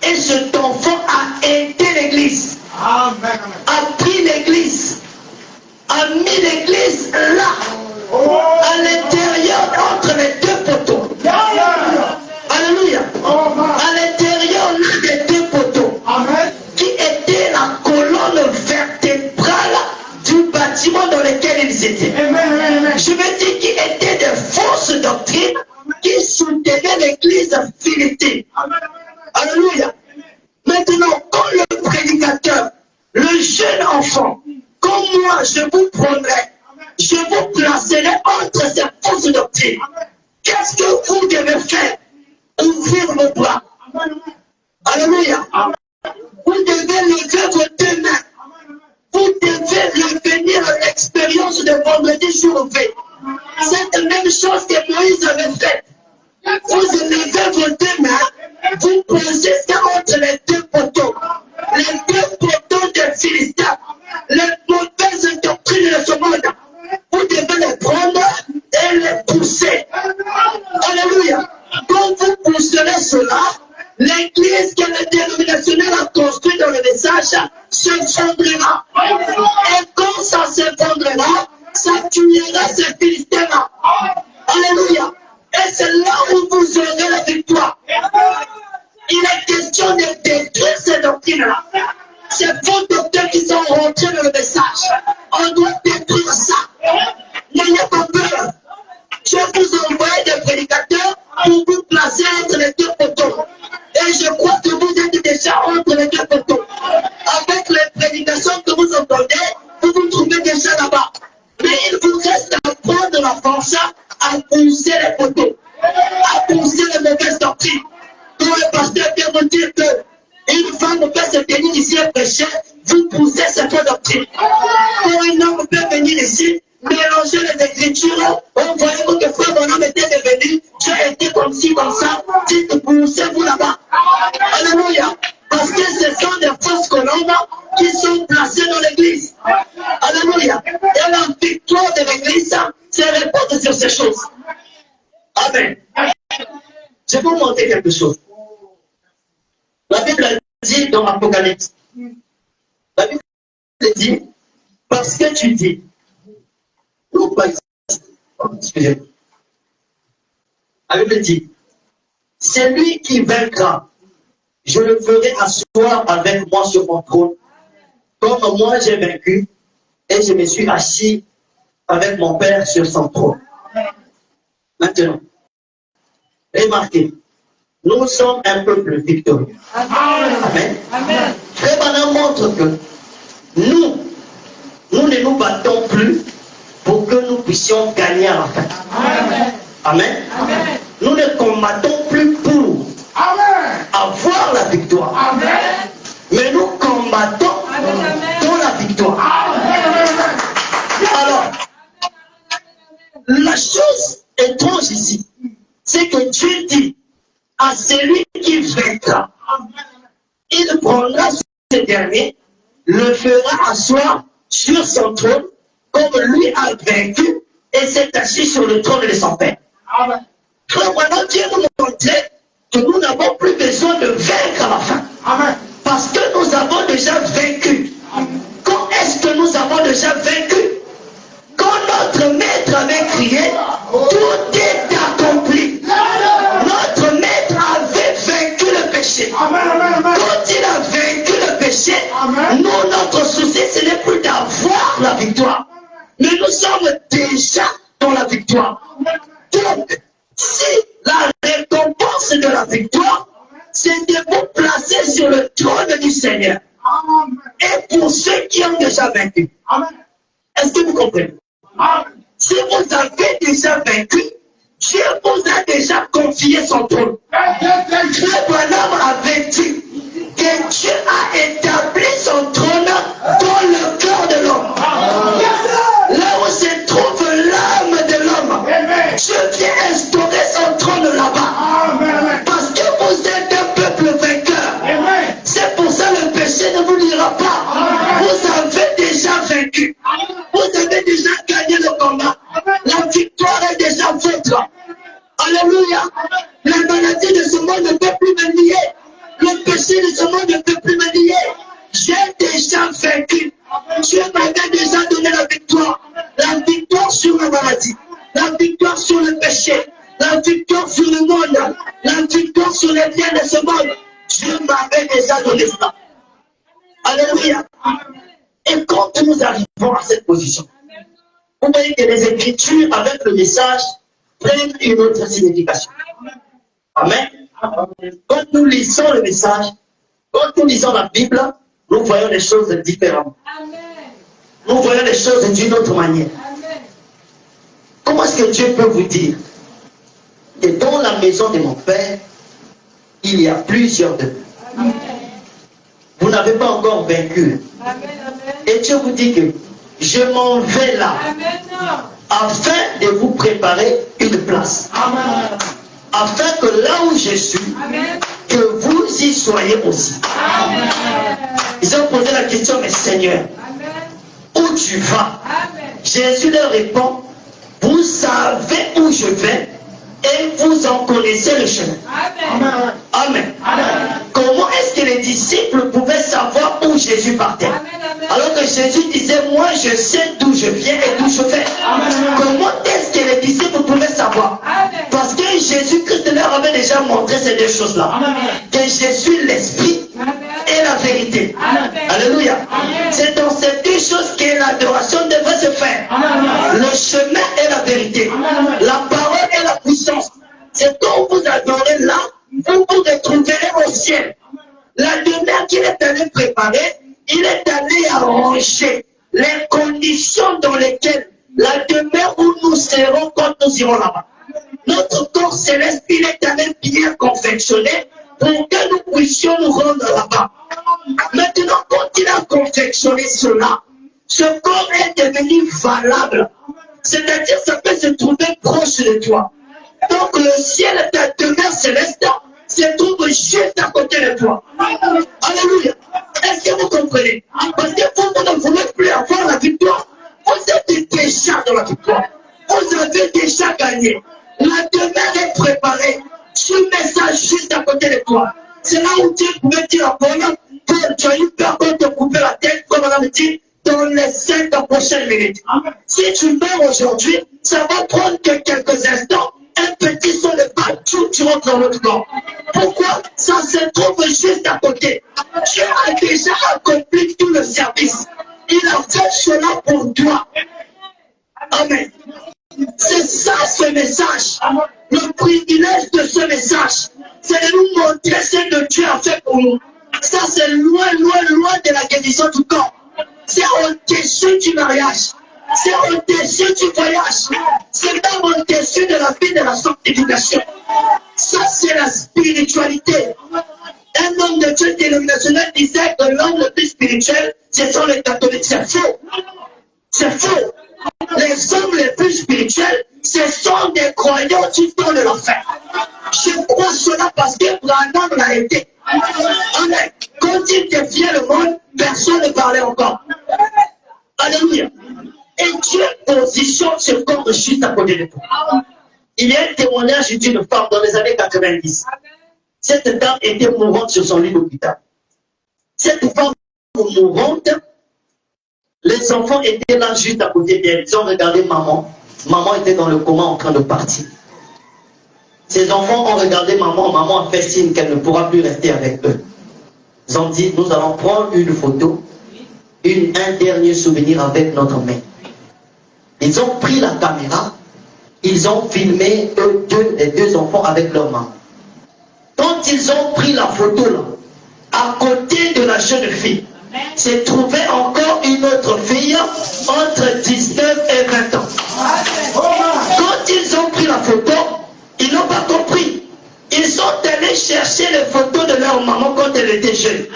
B: Et cet enfant a aidé l'église. Amen. A pris l'église. A mis l'église là. À l'intérieur entre les deux poteaux. Alléluia. À l'intérieur des deux poteaux. Amen. Qui était la colonne vertébrale du bâtiment. enfants, comme moi je vous prendrai, je vous placerai entre ces fausses doctrines. Qu'est-ce que vous devez faire? Ouvrir vos bras. Alléluia. Vous devez lever vos deux mains. Vous devez revenir à l'expérience de vendredi jour V. Cette même chose que Moïse avait faite. Vous levez vos deux mains, vous posez ça entre les deux poteaux. Les deux poteaux des Philistins, les mauvaises doctrines de ce monde. Vous devez les prendre et les pousser. Alléluia. Quand vous pousserez cela, l'église que le dénominationnel a construit dans le message s'effondrera. Et quand ça s'effondrera, ça tuera ces Philistins-là. Alléluia. Et c'est là où vous aurez la victoire. Il est question de détruire ces doctrines-là. Ces faux docteurs qui sont rentrés dans le message. On doit détruire ça. N'ayez pas peur. Je vous envoie des prédicateurs pour vous placer entre les deux poteaux. Et je crois que vous êtes déjà entre les deux poteaux. Avec les prédications que vous entendez, vous vous trouvez déjà là-bas. Mais il vous reste à prendre la force à pousser les poteaux, à pousser les mauvaises doctrines. Quand le pasteur vient vous dire qu'une femme peut se tenir ici et prêcher, vous poussez ces fausses doctrines. Quand un homme peut venir ici, mélanger les écritures, on voyait que frère Bonhomme était devenu, j'ai été comme ci, comme ça, dites poussez-vous là-bas. Alléluia. Parce que ce sont des fausses colonnes qui sont placées dans l'église. Alléluia. Et la victoire de l'église, c'est repose sur ces choses. Amen. Je vais vous montrer quelque chose. La Bible dit dans l'Apocalypse, la Bible dit, parce que tu dis, non pas ici, excusez-moi. La Bible dit, c'est lui qui vaincra. Je le ferai asseoir avec moi sur mon trône, comme moi j'ai vaincu, et je me suis assis avec mon Père sur son trône. Maintenant, remarquez, nous sommes un peuple victorieux. Amen. Amen. Frère Branham montre que nous ne nous battons plus pour que nous puissions gagner à la fin. Amen. Amen. Amen. Nous ne combattons plus pour avoir la victoire. Amen. Mais nous combattons pour la victoire. Amen. Alors, la chose étrange ici, c'est que Dieu dit à celui qui vaincra, il prendra ce dernier, le fera asseoir sur son trône, comme lui a vaincu et s'est assis sur le trône de son Père. Frère, maintenant Dieu nous montrait que nous n'avons plus besoin de vaincre à la fin. Amen. Parce que nous avons déjà vaincu. Quand est-ce que nous avons déjà vaincu? Quand notre maître avait crié, tout est accompli. Notre maître avait vaincu le péché. Quand il a vaincu le péché, nous, notre souci, ce n'est plus d'avoir la victoire. Mais nous sommes déjà dans la victoire. Donc, si la récompense de la victoire, c'est de vous placer sur le trône du Seigneur. Et pour ceux qui ont déjà vaincu. Est-ce que vous comprenez? Si vous avez déjà vaincu, Dieu vous a déjà confié son trône. Frère Branham avait dit que Dieu a établi son trône dans le cœur de l'homme. Là où se trouve l'âme de l'homme, Dieu vient instaurer son trône là-bas. Parce que vous êtes un peuple vainqueur. C'est pour ça que le péché ne vous lira pas. Vous avez déjà vaincu. Vous avez déjà gagné le combat. La victoire est déjà votre. Alléluia. La maladie de ce monde ne peut plus me lier. Le péché de ce monde ne peut plus me lier. J'ai déjà vaincu. Dieu m'avait déjà donné la victoire. La victoire sur la maladie. La victoire sur le péché. La victoire sur le monde. La victoire sur les biens de ce monde. Dieu m'avait déjà donné ça. Alléluia. Et quand nous arrivons à cette position, vous voyez que les Écritures avec le message prennent une autre signification. Amen. Quand nous lisons le message, quand nous lisons la Bible, nous voyons les choses différentes. nous voyons les choses d'une autre manière. Comment est-ce que Dieu peut vous dire que dans la maison de mon Père, il y a plusieurs demeures. Vous n'avez pas encore vaincu. Et Dieu vous dit que je m'en vais là afin de vous préparer une place. Afin que là où je suis, que vous y soyez aussi. Ils ont posé la question, mais Seigneur, où tu vas? Jésus leur répond, vous savez où je vais et vous en connaissez le chemin. Amen. Comment est-ce que les disciples pouvaient savoir où Jésus partait? Alors que Jésus disait, moi je sais d'où je viens et d'où je vais. Comment est-ce que les disciples pouvaient savoir? Parce que Jésus-Christ leur avait déjà montré ces deux choses-là. Que je suis l'esprit et la vérité. Alléluia. C'est dans ces deux choses que l'adoration devrait se faire. Le chemin et la vérité. La parole et la puissance. C'est quand vous adorez là, vous vous retrouverez au ciel. La demeure qu'il est allé préparer, il est allé arranger les conditions dans lesquelles la demeure où nous serons quand nous irons là-bas. Notre corps céleste, il est allé bien confectionné pour que nous puissions nous rendre là-bas. Maintenant, quand il a confectionné cela, ce corps est devenu valable. C'est-à-dire, ça peut se trouver proche de toi. Donc, le ciel, ta demeure céleste, se trouve juste à côté de toi. Alléluia. Est-ce que vous comprenez? Parce que vous ne voulez plus avoir la victoire. Vous êtes déjà dans la victoire. Vous avez déjà gagné. La demeure est préparée. Ce message juste à côté de toi. C'est là où Dieu pouvait dire à Paul, que tu as eu peur qu'on te coupe la tête, comme on a dit, dans les 5 prochaines minutes. Si tu meurs aujourd'hui, ça va prendre que quelques instants. Un petit son de balle, tu rentres dans l'autre corps. Pourquoi? Ça se trouve juste à côté. Dieu a déjà accompli tout le service. Il a fait cela pour toi. Amen. C'est ça ce message. Le privilège de ce message, c'est de nous montrer ce que Dieu a fait pour nous. Ça, c'est loin, loin, loin de la guérison du corps. C'est au-dessus du mariage. C'est au-dessus du voyage. C'est même au-dessus de la vie de la sanctification. Ça, c'est la spiritualité. Un homme de Dieu dénominationnel disait que l'homme le plus spirituel, ce sont les catholiques. C'est faux. C'est faux. Les hommes les plus spirituels, ce sont des croyants du temps de l'enfer. Je crois cela parce que Branham l'a été. Amen. Quand il défiait le monde, personne ne parlait encore. Alléluia. Et Dieu positionne ce corps juste à côté de toi. Il y a un témoignage d'une femme dans les années 90. Cette dame était mourante sur son lit d'hôpital. Cette femme mourante, les enfants étaient là juste à côté d'elle. Ils ont regardé maman. Maman était dans le coma en train de partir. Ces enfants ont regardé maman. Maman a fait signe qu'elle ne pourra plus rester avec eux. Ils ont dit, nous allons prendre une photo, un dernier souvenir avec notre main. Ils ont pris la caméra, ils ont filmé les deux enfants avec leur maman. Quand ils ont pris la photo là, à côté de la jeune fille, s'est trouvée encore une autre fille entre 19 et 20 ans. Quand ils ont pris la photo, ils n'ont pas compris. Ils sont allés chercher les photos de leur maman quand elle était jeune.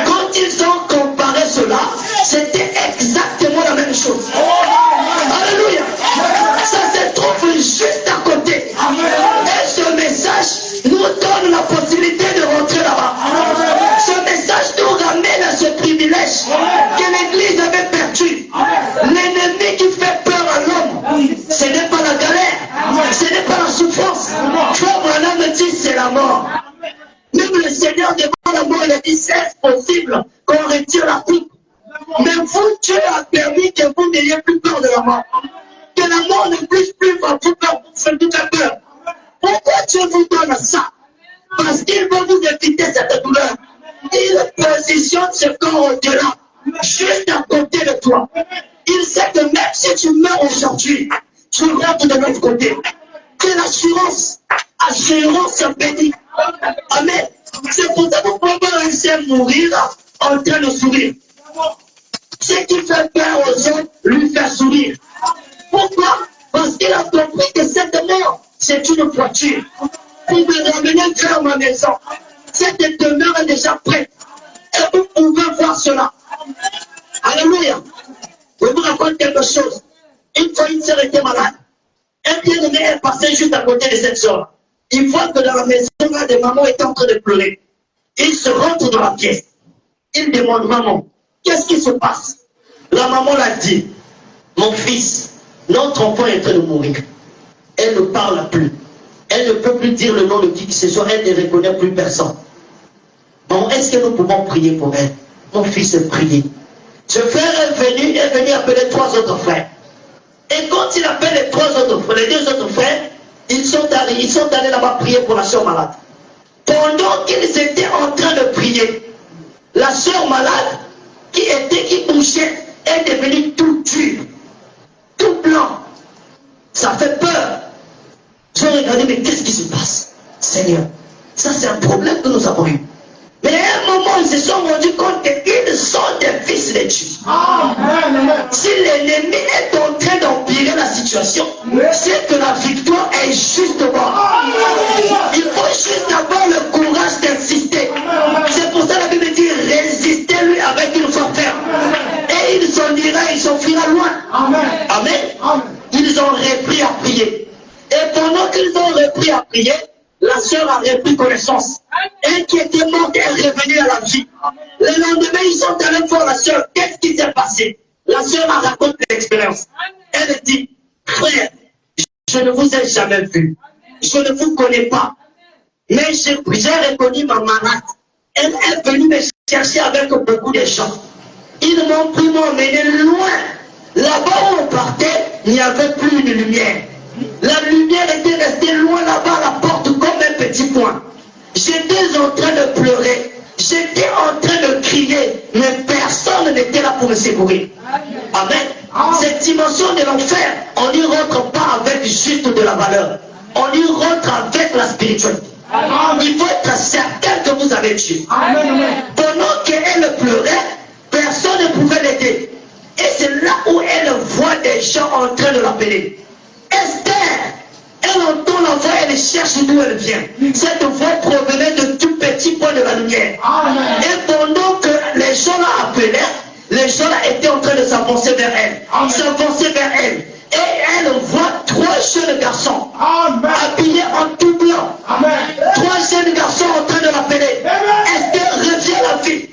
B: Quand ils ont comparé cela, c'était exactement la même chose. Alléluia. Ça se trouve juste à côté. Et ce message nous donne la possibilité de rentrer là-bas. Ce message nous ramène à ce privilège que l'Église avait perdu. L'ennemi qui fait peur à l'homme, ce n'est pas la galère, ce n'est pas la souffrance. Comme un homme dit, c'est la mort. Même le Seigneur devant la mort, il a dit, c'est possible qu'on retire la coupe. Mais vous, Dieu a permis que vous n'ayez plus peur de la mort. Que la mort ne puisse plus vous faire peur. Pourquoi Dieu vous donne ça? Parce qu'il veut vous éviter cette douleur. Il positionne ce corps au-delà, juste à côté de toi. Il sait que même si tu meurs aujourd'hui, tu rentres de l'autre côté. C'est l'assurance. Assurance bénie. Amen. C'est pour ça que vous pouvez réussir à mourir en train de sourire. Ce qui fait peur aux autres lui fait sourire. Pourquoi? Parce qu'il a compris que cette mort, c'est une voiture pour me ramener vers ma maison. Cette demeure est déjà prête. Et vous pouvez voir cela. Alléluia. Je vous raconte quelque chose. Une fois, une sœur était malade. Un bien-aimé est passé juste à côté de cette sœur. Il voit que dans la maison, là, des mamans étaient en train de pleurer. Il se rentre dans la pièce. Il demande, maman, qu'est-ce qui se passe? La maman l'a dit, mon fils, notre enfant est en train de mourir. Elle ne parle plus. Elle ne peut plus dire le nom de qui que ce soit. Elle ne reconnaît plus personne. Bon, est-ce que nous pouvons prier pour elle? Mon fils est prié. Ce frère est venu appeler 3 autres frères. Et quand il appelle les 3 autres frères, les 2 autres frères, ils sont allés là-bas prier pour la soeur malade. Pendant qu'ils étaient en train de prier, la soeur malade qui touchait est devenue tout dur, tout blanc. Ça fait peur. J'ai regardé, mais qu'est-ce qui se passe? Seigneur, ça c'est un problème que nous avons eu. Mais à un moment, ils se sont rendus compte qu'ils sont des fils de Dieu. Si l'ennemi est en train d'empirer la situation, c'est que la victoire est juste devant. Il faut juste avoir le courage d'insister. C'est pour ça que la Bible dit, résistez-lui avec une force ferme. Et il s'enfuira loin. Amen. Ils ont repris à prier. Et pendant qu'ils ont repris à prier, la sœur a repris connaissance. Elle qui était morte est revenue à la vie. Le lendemain, ils sont allés voir la sœur. Qu'est-ce qui s'est passé? La sœur a raconté l'expérience. Elle dit, frère, je ne vous ai jamais vu. Je ne vous connais pas. Mais j'ai reconnu ma malade. Elle est venue me chercher avec beaucoup de gens. Ils m'ont pris, m'ont emmené loin. Là-bas où on partait, il n'y avait plus de lumière. La lumière était restée loin là-bas à la porte comme un petit point. J'étais en train de pleurer. J'étais en train de crier. Mais personne n'était là pour me secourir. Amen. Cette dimension de l'enfer, on n'y rentre pas avec juste de la valeur. On y rentre avec la spiritualité. Il faut être certain que vous avez Dieu. Pendant qu'elle pleurait, personne ne pouvait l'aider. Et c'est là où elle voit des gens en train de l'appeler. Esther, elle entend la voix, elle cherche d'où elle vient. Cette voix provenait de tout petit point de la lumière. Et pendant que les gens la appelaient, les gens là étaient en train de s'avancer vers elle. Et elle voit 3 jeunes garçons habillés en tout blanc. 3 jeunes garçons en train de l'appeler. Esther, reviens à la vie.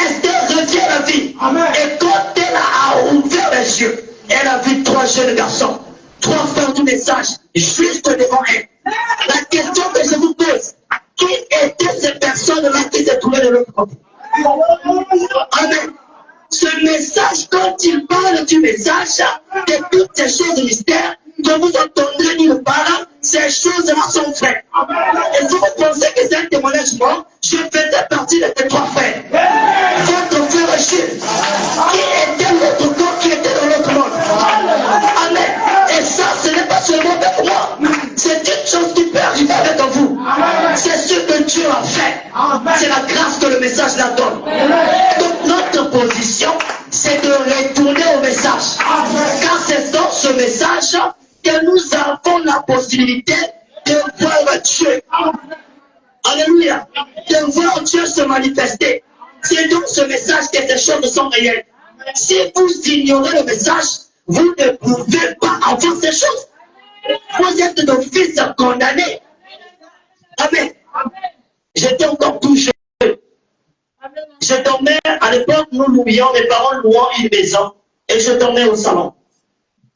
B: Esther, reviens à la vie. Et quand elle a ouvert les yeux, elle a vu 3 jeunes garçons. 3 frères du message juste devant elle. La question que je vous pose, qui étaient ces personnes-là qui se trouvaient de l'autre côté? Amen. Ce message, quand il parle du message, de toutes ces choses mystères, que vous entendrez nulle part, ces choses-là sont vraies. Et si vous pensez que c'est un témoignage mort, je faisais partie de ces 3 frères. Votre frère Jules, qui était l'autre corps, qui était dans l'autre monde. Amen. Et ça, ce n'est pas seulement avec moi. C'est une chose qui peut arriver avec vous. C'est ce que Dieu a fait. C'est la grâce que le message la donne. Donc notre position, c'est de retourner au message. Car c'est dans ce message que nous avons la possibilité de voir Dieu. Alléluia. De voir Dieu se manifester. C'est dans ce message que ces choses sont réelles. Si vous ignorez le message, vous ne pouvez pas avoir ces choses. Vous êtes d'office condamné. Amen. J'étais encore tout jeune. Je dormais, à l'époque, nous louions, mes parents louant une maison, et je dormais au salon.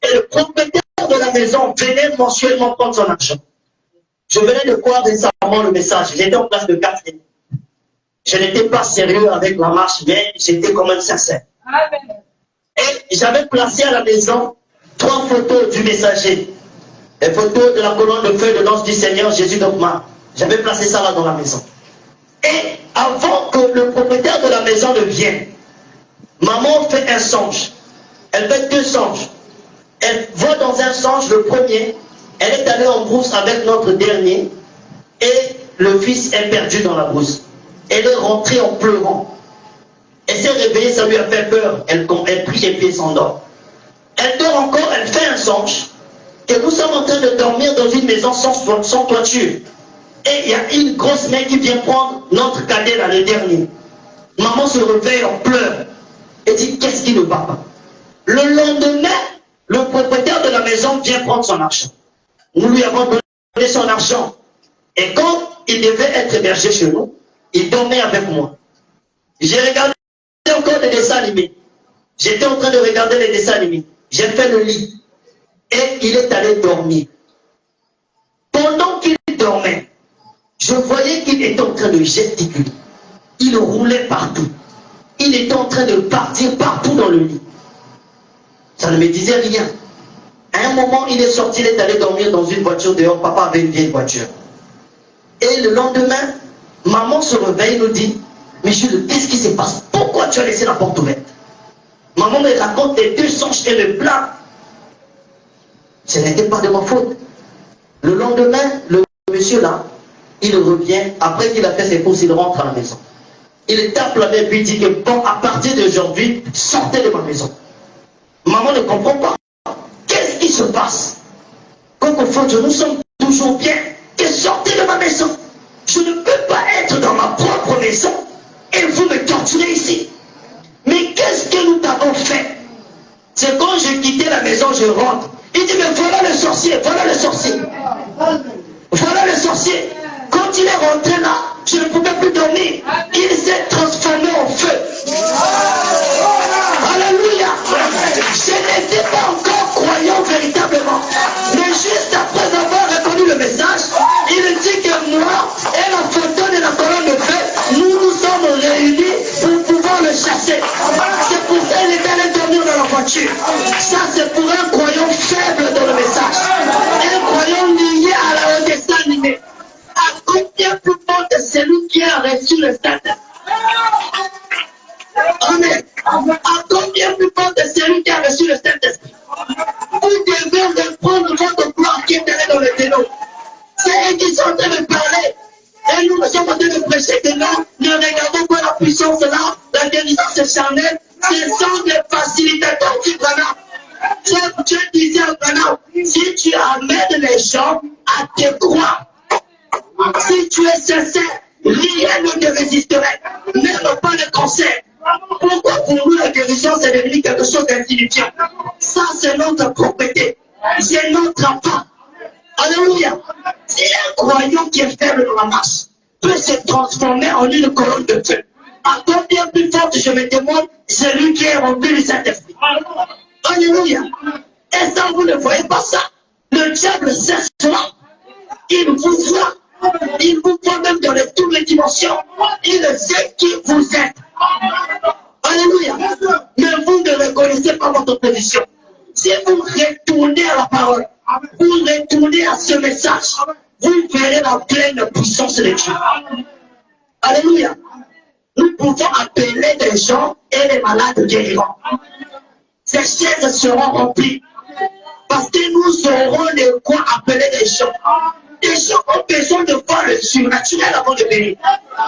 B: Et le propriétaire de la maison venait mensuellement prendre son argent. Je venais de voir récemment le message. J'étais en classe de 4e. Je n'étais pas sérieux avec la marche, mais j'étais quand même sincère. Amen. Et j'avais placé à la maison 3 photos du messager. Les photos de la colonne de feu de l'ange du Seigneur Jésus Dogma. J'avais placé ça là dans la maison. Et avant que le propriétaire de la maison ne vienne, maman fait un songe. Elle fait 2 songes. Elle voit dans un songe le premier. Elle est allée en brousse avec notre dernier. Et le fils est perdu dans la brousse. Elle est rentrée en pleurant.
A: Elle s'est réveillée, ça lui a fait peur. Elle prie et puis elle s'endort. Elle dort encore, elle fait un songe que nous sommes en train de dormir dans une maison sans toiture. Et il y a une grosse main qui vient prendre notre cadet là, le dernier. Maman se réveille en pleurs et dit qu'est-ce qui ne va pas. Le lendemain, le propriétaire de la maison vient prendre son argent. Nous lui avons donné son argent. Et quand il devait être hébergé chez nous, il dormait avec moi. J'ai regardé encore des dessins animés. J'étais en train de regarder les dessins animés. J'ai fait le lit. Et il est allé dormir. Pendant qu'il dormait, je voyais qu'il était en train de gesticuler. Il roulait partout. Il était en train de partir partout dans le lit. Ça ne me disait rien. À un moment, il est sorti, il est allé dormir dans une voiture dehors. Papa avait une vieille voiture. Et le lendemain, maman se réveille et nous dit, mais Jules, qu'est-ce qui se passe? Pourquoi tu as laissé la porte ouverte? Maman me raconte les deux songes et me plaint. Ce n'était pas de ma faute. Le lendemain, le monsieur là, il revient, après qu'il a fait ses courses, il rentre à la maison. Il tape la main et lui dit que bon, à partir d'aujourd'hui, sortez de ma maison. Maman ne comprend pas. Qu'est-ce qui se passe? Coco, nous sommes toujours bien. Que sortez de ma maison. Je ne peux pas être dans ma propre maison et vous me torturez ici. Mais qu'est-ce que nous t'avons fait? C'est quand j'ai quitté la maison, je rentre. Il dit, mais voilà le sorcier, voilà le sorcier. Voilà le sorcier. Quand il est rentré là, je ne pouvais plus dormir. Il s'est transformé en feu. Alléluia. Je n'étais pas encore croyant véritablement. Mais juste après avoir répondu le message, il dit que moi et la photo de la colonne de feu, nous nous sommes réunis pour pouvoir le chasser. C'est pour ça qu'il est allé dormir dans la voiture. Ça, c'est pour un croyant faible dans le message. Un croyant lié à la destin animé. À combien plus fort de celui qui a reçu le Saint-Esprit? Amen. À combien plus fort de celui qui a reçu le Saint-Esprit? Vous devez reprendre votre gloire qui est allée dans le ténor. C'est eux qui sont en train de parler. Et nous sommes en train de prêcher que non, ne regardons pas la puissance là, la guérison est charnelle. Ce sont des facilitateurs du Ghana. Dieu disait à Ghana, si tu amènes les gens à te croire, si tu es sincère, rien ne te résisterait, même pas le cancer. Pourquoi pour nous la guérison c'est devenu quelque chose d'insignifiant? Ça c'est notre propriété, c'est notre enfant. Alléluia. Si un croyant qui est faible dans la masse peut se transformer en une colonne de feu, à combien plus forte je me demande celui qui est rempli du Saint-Esprit. Alléluia. Et ça vous ne voyez pas ça? Le diable sait cela. Il vous voit. Il vous voit même dans toutes les dimensions. Il sait qui vous êtes. Alléluia. Mais vous ne reconnaissez pas votre position. Si vous retournez à la parole, vous retournez à ce message, vous verrez la pleine puissance de Dieu. Alléluia. Nous pouvons appeler des gens et les malades guériront. Ces chaises seront remplies. Parce que nous aurons de quoi appeler des gens. Des gens ont besoin de voir le surnaturel avant de venir.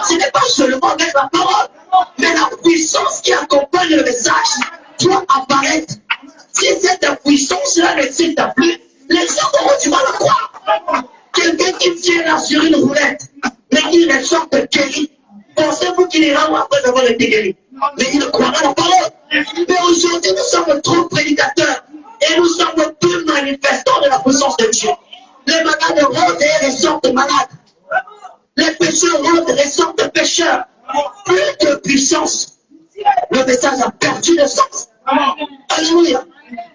A: Ce n'est pas seulement avec la parole, mais la puissance qui accompagne le message doit apparaître. Si cette puissance-là n'existe plus, les gens auront du mal à croire. Quelqu'un qui tient là sur une roulette, mais qui ressort guéri. Pensez-vous qu'il ira où après avoir été guéri? Mais il croira la parole. Mais aujourd'hui, nous sommes trop prédicateurs et nous sommes peu manifestants de la puissance de Dieu. Les malades rentrent et ressortent malades. Les pécheurs rentrent et ressortent pécheurs. Plus de puissance. Le message a perdu de sens. Alléluia.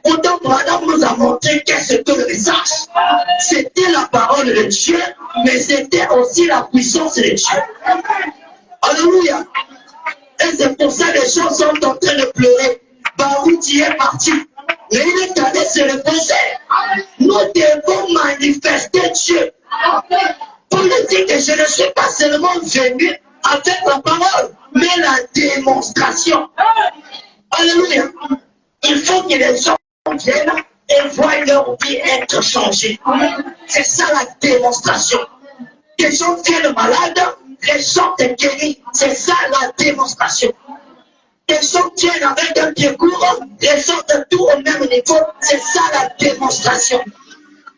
A: Pourtant, Branham nous a montré qu'est-ce que le message. C'était la parole de Dieu, mais c'était aussi la puissance de Dieu. Alléluia. Et c'est pour ça que les gens sont en train de pleurer. Barouti est parti. Mais il est allé se reposer. Nous devons manifester Dieu. Pour le dire que je ne suis pas seulement venu avec la parole, mais la démonstration. Alléluia. Il faut que les gens viennent et voient leur vie être changée. C'est ça la démonstration. Les gens viennent malades, les gens sont guéris. C'est ça la démonstration.
B: les gens tiennent avec un pied court, les autres tout au même niveau. C'est ça la démonstration.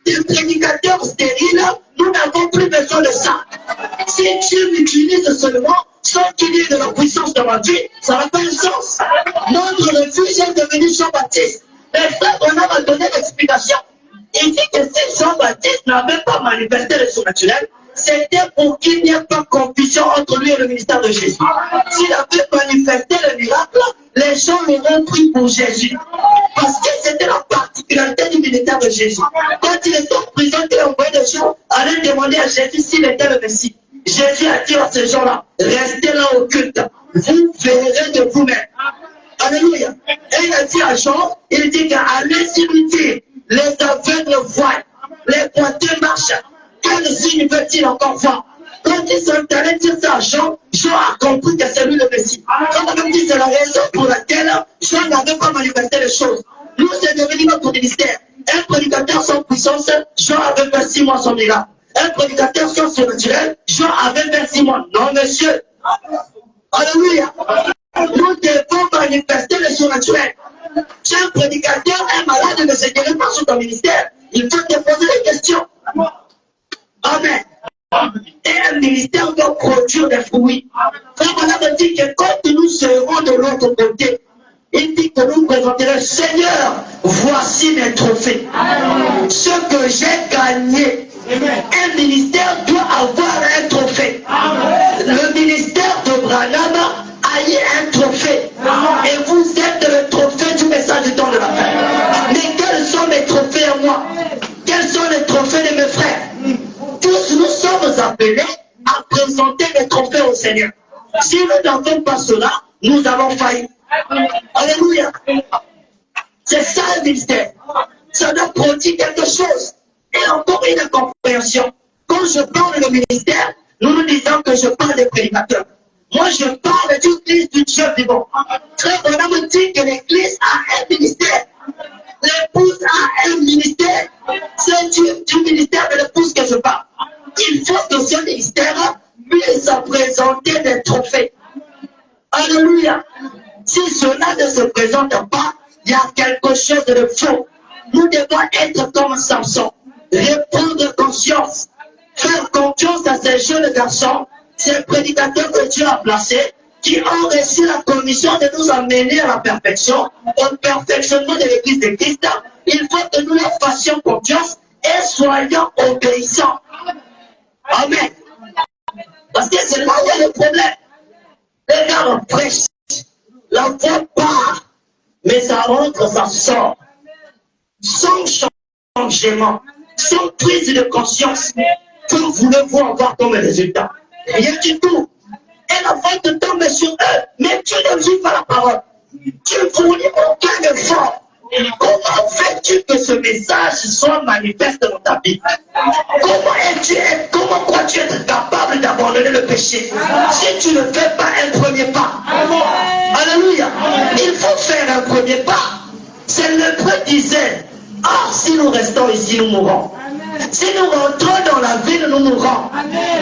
B: Les prédicateurs stériles, nous n'avons plus besoin de ça. Si Dieu m'utilise seulement sans qu'il y ait de la puissance dans ma vie, ça n'a pas de sens. Notre refuge est devenu Jean-Baptiste. Mais frère, on a donné l'explication. Il dit que si Jean-Baptiste n'avait pas manifesté le surnaturel, c'était pour qu'il n'y ait pas confusion entre lui et le ministère de Jésus. S'il avait manifesté le miracle, les gens l'auraient pris pour Jésus. Parce que c'était la particularité du ministère de Jésus. Quand il était en prison, il a envoyé des gens aller demander à Jésus s'il était le Messie. Jésus a dit à ces gens-là, restez là au culte, vous verrez de vous-même. Alléluia. Et il a dit à Jean, il dit qu'allez s'il lui dit, les aveugles voient, les boiteux marchent. Quel signe veut-il encore voir? Quand ils sont allés dire ça à Jean, Jean a compris que c'est lui le Messie. Quand on a dit c'est la raison pour laquelle Jean n'avait pas manifesté les choses. Nous, c'est devenu notre ministère. Un prédicateur sans puissance, Jean avait fait 6 mois son miracle. Un prédicateur sans surnaturel, Jean avait fait 6 mois. Non, monsieur. Alléluia. Nous devons manifester le surnaturel. Si un prédicateur est malade et ne se guérit pas sur ton ministère, il faut te poser des questions. Amen. Et un ministère doit produire des fruits. Frère, on a dit que quand nous serons de l'autre côté, il dit que nous présenterons, Seigneur, voici mes trophées. Ce que j'ai gagné. Un ministère doit avoir un trophée. Le ministère de Branham a eu un trophée. Et vous êtes le trophée du message du temps de la fin. Mais quels sont mes trophées à moi? Quels sont les trophées de mes frères? Tous nous sommes appelés à présenter les trophées au Seigneur. Si nous n'avons pas cela, nous avons failli. Alléluia. C'est ça le ministère. Ça doit produire quelque chose. Et encore une incompréhension. Quand je parle de ministère, nous nous disons que je parle des prédicateurs. Moi, je parle d'une église du Dieu vivant. Très bonnement me dit que l'église a un ministère. L'épouse a un ministère. C'est du ministère de l'épouse que je parle. Il faut que ce ministère puisse présenter des trophées. Alléluia. Si cela ne se présente pas, il y a quelque chose de faux. Nous devons être comme Samson. Reprendre conscience. Faire confiance à ces jeunes garçons, ces prédicateurs que Dieu a placés, qui ont reçu la commission de nous amener à la perfection, au perfectionnement de l'Église de Christ. Il faut que nous leur fassions confiance et soyons obéissants. Amen. Parce que c'est là où il y a le problème. Les gars, on prêche. La voix part, mais ça rentre, ça sort. Sans changement, sans prise de conscience. Que voulez-vous avoir comme résultat? Rien du tout. Et la vente tombe sur eux, mais tu ne vis pas la parole. Tu ne fournis aucun effort. Comment fais-tu que ce message soit manifeste dans ta vie? Comment crois-tu être capable d'abandonner le péché si tu ne fais pas un premier pas? Alléluia. Il faut faire un premier pas. C'est le prêtre disait, ah, si nous restons ici, nous mourrons. Si nous rentrons dans la ville, nous mourrons.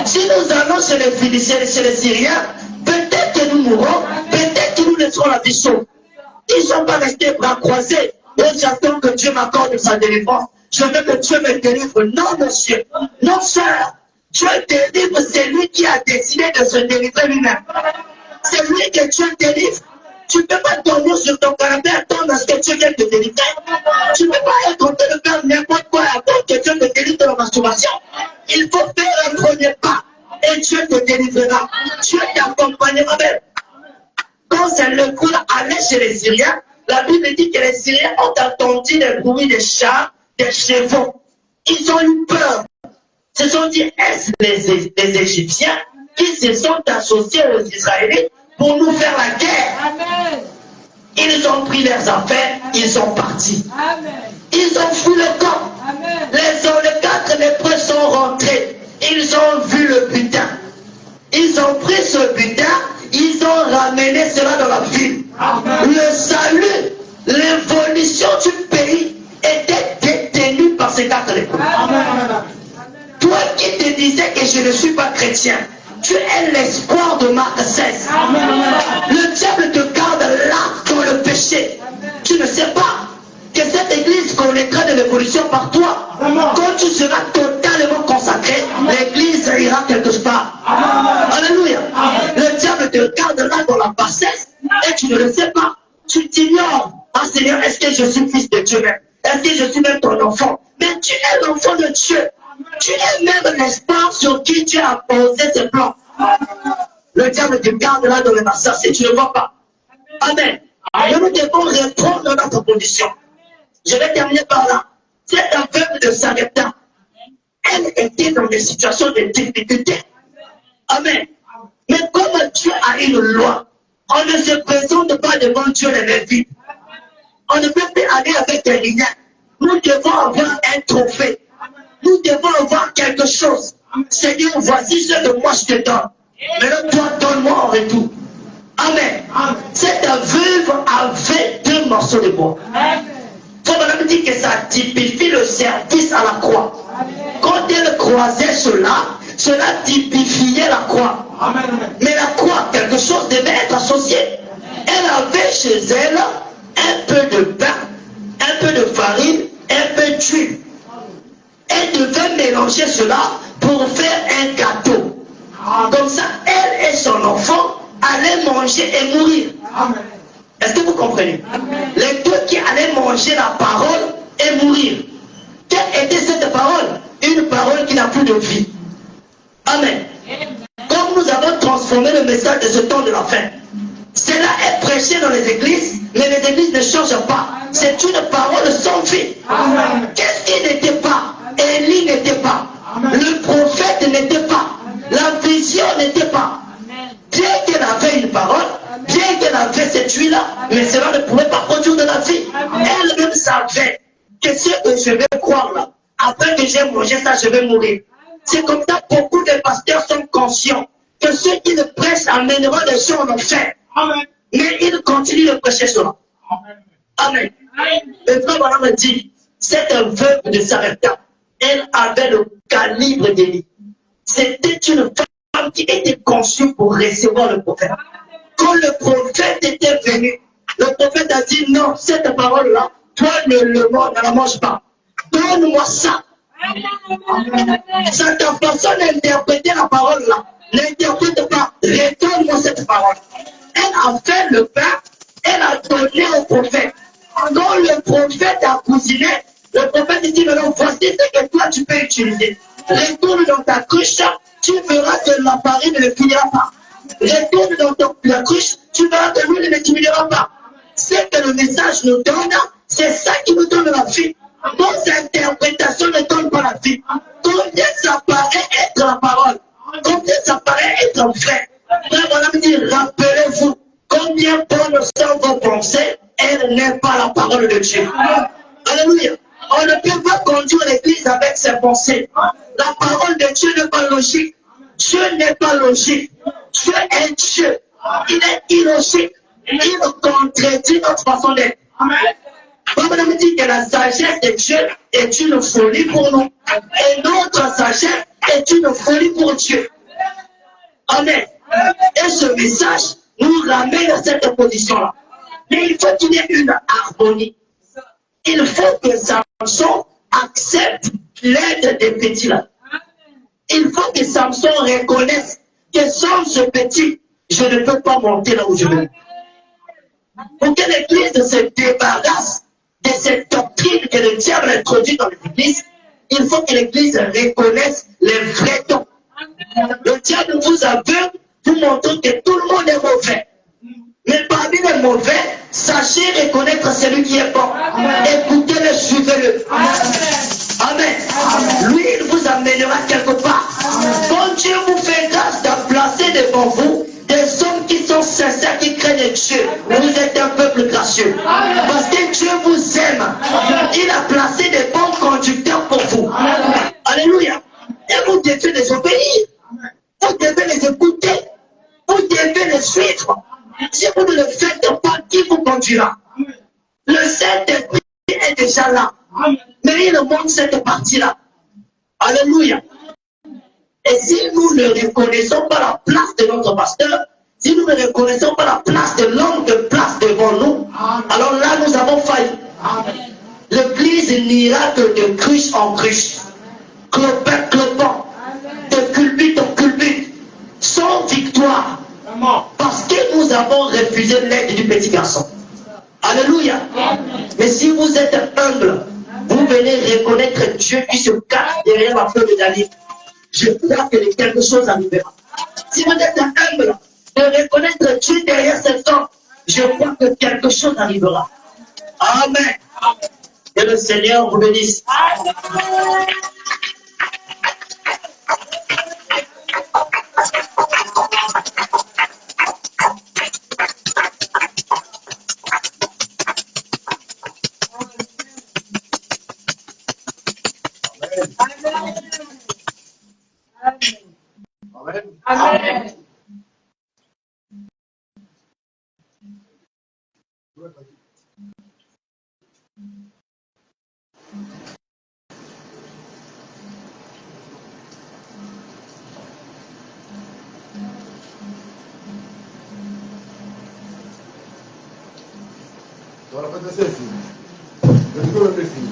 B: Si nous allons chez les Philistins et chez les Syriens, peut-être que nous mourrons, peut-être que nous laisserons la vie sauve. Ils ne sont pas restés bras croisés. Et j'attends que Dieu m'accorde sa délivrance. Je veux que Dieu me délivre. Non, monsieur. Non, sœur. Dieu délivre, c'est lui qui a décidé de se délivrer lui-même. C'est lui que Dieu délivre. Tu ne peux pas dormir sur ton canapé et attendre à ce que Dieu vienne te délivrer. Tu ne peux pas être en train de faire n'importe quoi et attendre que Dieu te délivre de la masturbation. Il faut faire un premier pas et Dieu te délivrera. Dieu t'accompagnera même. Quand c'est le coup allait chez les Syriens, la Bible dit que les Syriens ont entendu les bruits des chars, des chevaux. Ils ont eu peur. Ils se sont dit, est-ce les Égyptiens qui se sont associés aux Israélites pour nous faire la guerre? Amen. Ils ont pris leurs affaires, ils sont partis. Amen. Ils ont fui le camp. Amen. Les 4 lépreux sont rentrés. Ils ont vu le butin. Ils ont pris ce butin, ils ont ramené cela dans la ville. Amen. Le salut, l'évolution du pays était détenue par ces 4 lépreux. Amen. Toi qui te disais que je ne suis pas chrétien, tu es l'espoir de Marc 16. Amen. Le diable te garde connaîtra de l'évolution par toi. Quand tu seras totalement consacré, l'église ira quelque part. Alléluia. Le diable te garde là dans la bassesse et tu ne le sais pas. Tu t'ignores. Ah Seigneur, est-ce que je suis fils de Dieu même? Est-ce que je suis même ton enfant? Mais tu es l'enfant de Dieu. Tu es même l'espoir sur qui Dieu a posé ses plans. Le diable te garde là dans le bassesse et tu ne vois pas. Amen. Et nous devons répondre à notre condition. Je vais terminer par là. Cette aveugle de Sarepta, elle était dans des situations de difficulté. Amen. Mais comme Dieu a une loi, on ne se présente pas devant Dieu les mains vides. On ne peut plus aller avec des liens. Nous devons avoir un trophée. Nous devons avoir quelque chose. Seigneur, voici ce que moi je te donne. Mais toi, donne-moi en retour. Amen. Cette veuve avait 2 morceaux de bois. Faut madame dire que ça typifie le service à la croix. Quand elle croisait cela, cela typifiait la croix. Mais la croix, quelque chose devait être associé. Elle avait chez elle un peu de pain, un peu de farine, un peu d'huile. Elle devait mélanger cela pour faire un gâteau. Comme ça, elle et son enfant allaient manger et mourir. Est-ce que vous comprenez? Les deux qui allaient manger la parole et mourir. Quelle était cette parole? Une parole qui n'a plus de vie. Amen. Comme nous avons transformé le message de ce temps de la fin, cela est prêché dans les églises, mais les églises ne changent pas. C'est une parole sans vie. Qu'est-ce qui n'était pas? Élie n'était pas. Le prophète n'était pas. La vision n'était pas. Bien qu'elle avait une parole, bien qu'elle avait cette huile-là, mais cela ne pouvait pas produire de la vie. Elle-même savait que ce que je vais croire là, après que j'ai mangé ça, je vais mourir. C'est comme ça que beaucoup de pasteurs sont conscients que ceux qui le prêchent amèneront les gens en enfer. Mais ils continuent de prêcher cela. Amen. Le frère Branham dit, cette veuve de Sarepta, elle avait le calibre d'Élie. C'était une femme qui était conçue pour recevoir le prophète. Quand le prophète était venu, le prophète a dit non, cette parole-là, toi ne la mange pas. Donne-moi ça. C'est ta façon d'interpréter la parole-là. N'interprète pas. Retourne-moi cette parole. Elle a fait le pain, elle a donné au prophète. Quand le prophète a cousiné, le prophète dit maintenant voici ce que toi tu peux utiliser. Retourne dans ta cruche, tu verras que la farine ne finira pas. Retourne dans ta cruche, tu verras que l'huile ne diminuera pas. C'est que le message nous donne, c'est ça qui nous donne la vie. Nos interprétations ne donnent pas la vie. Combien ça paraît être la parole? Combien ça paraît être vrai? Frère, on a dit, rappelez-vous, combien bonnes sont vos pensées, elle n'est pas la parole de Dieu. Alléluia. On ne peut pas conduire l'église avec ses pensées. La parole de Dieu n'est pas logique. Dieu n'est pas logique. Dieu est Dieu. Il est illogique. Il contredit notre façon d'être. Papa me dit que la sagesse de Dieu est une folie pour nous. Et notre sagesse est une folie pour Dieu. Amen. Et ce message nous ramène à cette position-là. Mais il faut qu'il y ait une harmonie. Il faut que Samson accepte l'aide des petits là. Il faut que Samson reconnaisse que sans ce petit, je ne peux pas monter là où je veux. Pour que l'Église se débarrasse de cette doctrine que le diable a introduite dans l'Église, il faut que l'Église reconnaisse les vrais dons. Le diable vous aveugle, vous montre que tout le monde est mauvais. Mais parmi les mauvais, sachez reconnaître celui qui est bon. Écoutez-le, suivez-le. Amen. Lui, il vous amènera quelque part. Bon Dieu vous fait grâce de placer devant vous des hommes qui sont sincères, qui craignent Dieu. Vous êtes un peuple gracieux. Parce que Dieu vous aime. Il a placé des bons conducteurs pour vous. Alléluia. Et vous devez les obéir. Vous devez les écouter. Vous devez les suivre. Si vous ne le faites pas, qui vous conduira? Le Saint-Esprit est déjà là. Mais il montre cette partie-là. Alléluia. Et si nous ne reconnaissons pas la place de notre pasteur, si nous ne reconnaissons pas la place de l'homme de place devant nous, alors là, nous avons failli. L'église n'ira que de cruche en cruche, clopin clopin, de culbute en culbute, sans victoire. Parce que nous avons refusé l'aide du petit garçon. Alléluia. Mais si vous êtes humble, vous venez reconnaître Dieu qui se cache derrière la fleur de David. Je crois que quelque chose arrivera. Si vous êtes humble de reconnaître Dieu derrière cet homme, je crois que quelque chose arrivera. Amen. Que le Seigneur vous bénisse.
C: Amen.
D: Amen.
C: Voilà, faites un selfie. Le micro est fini.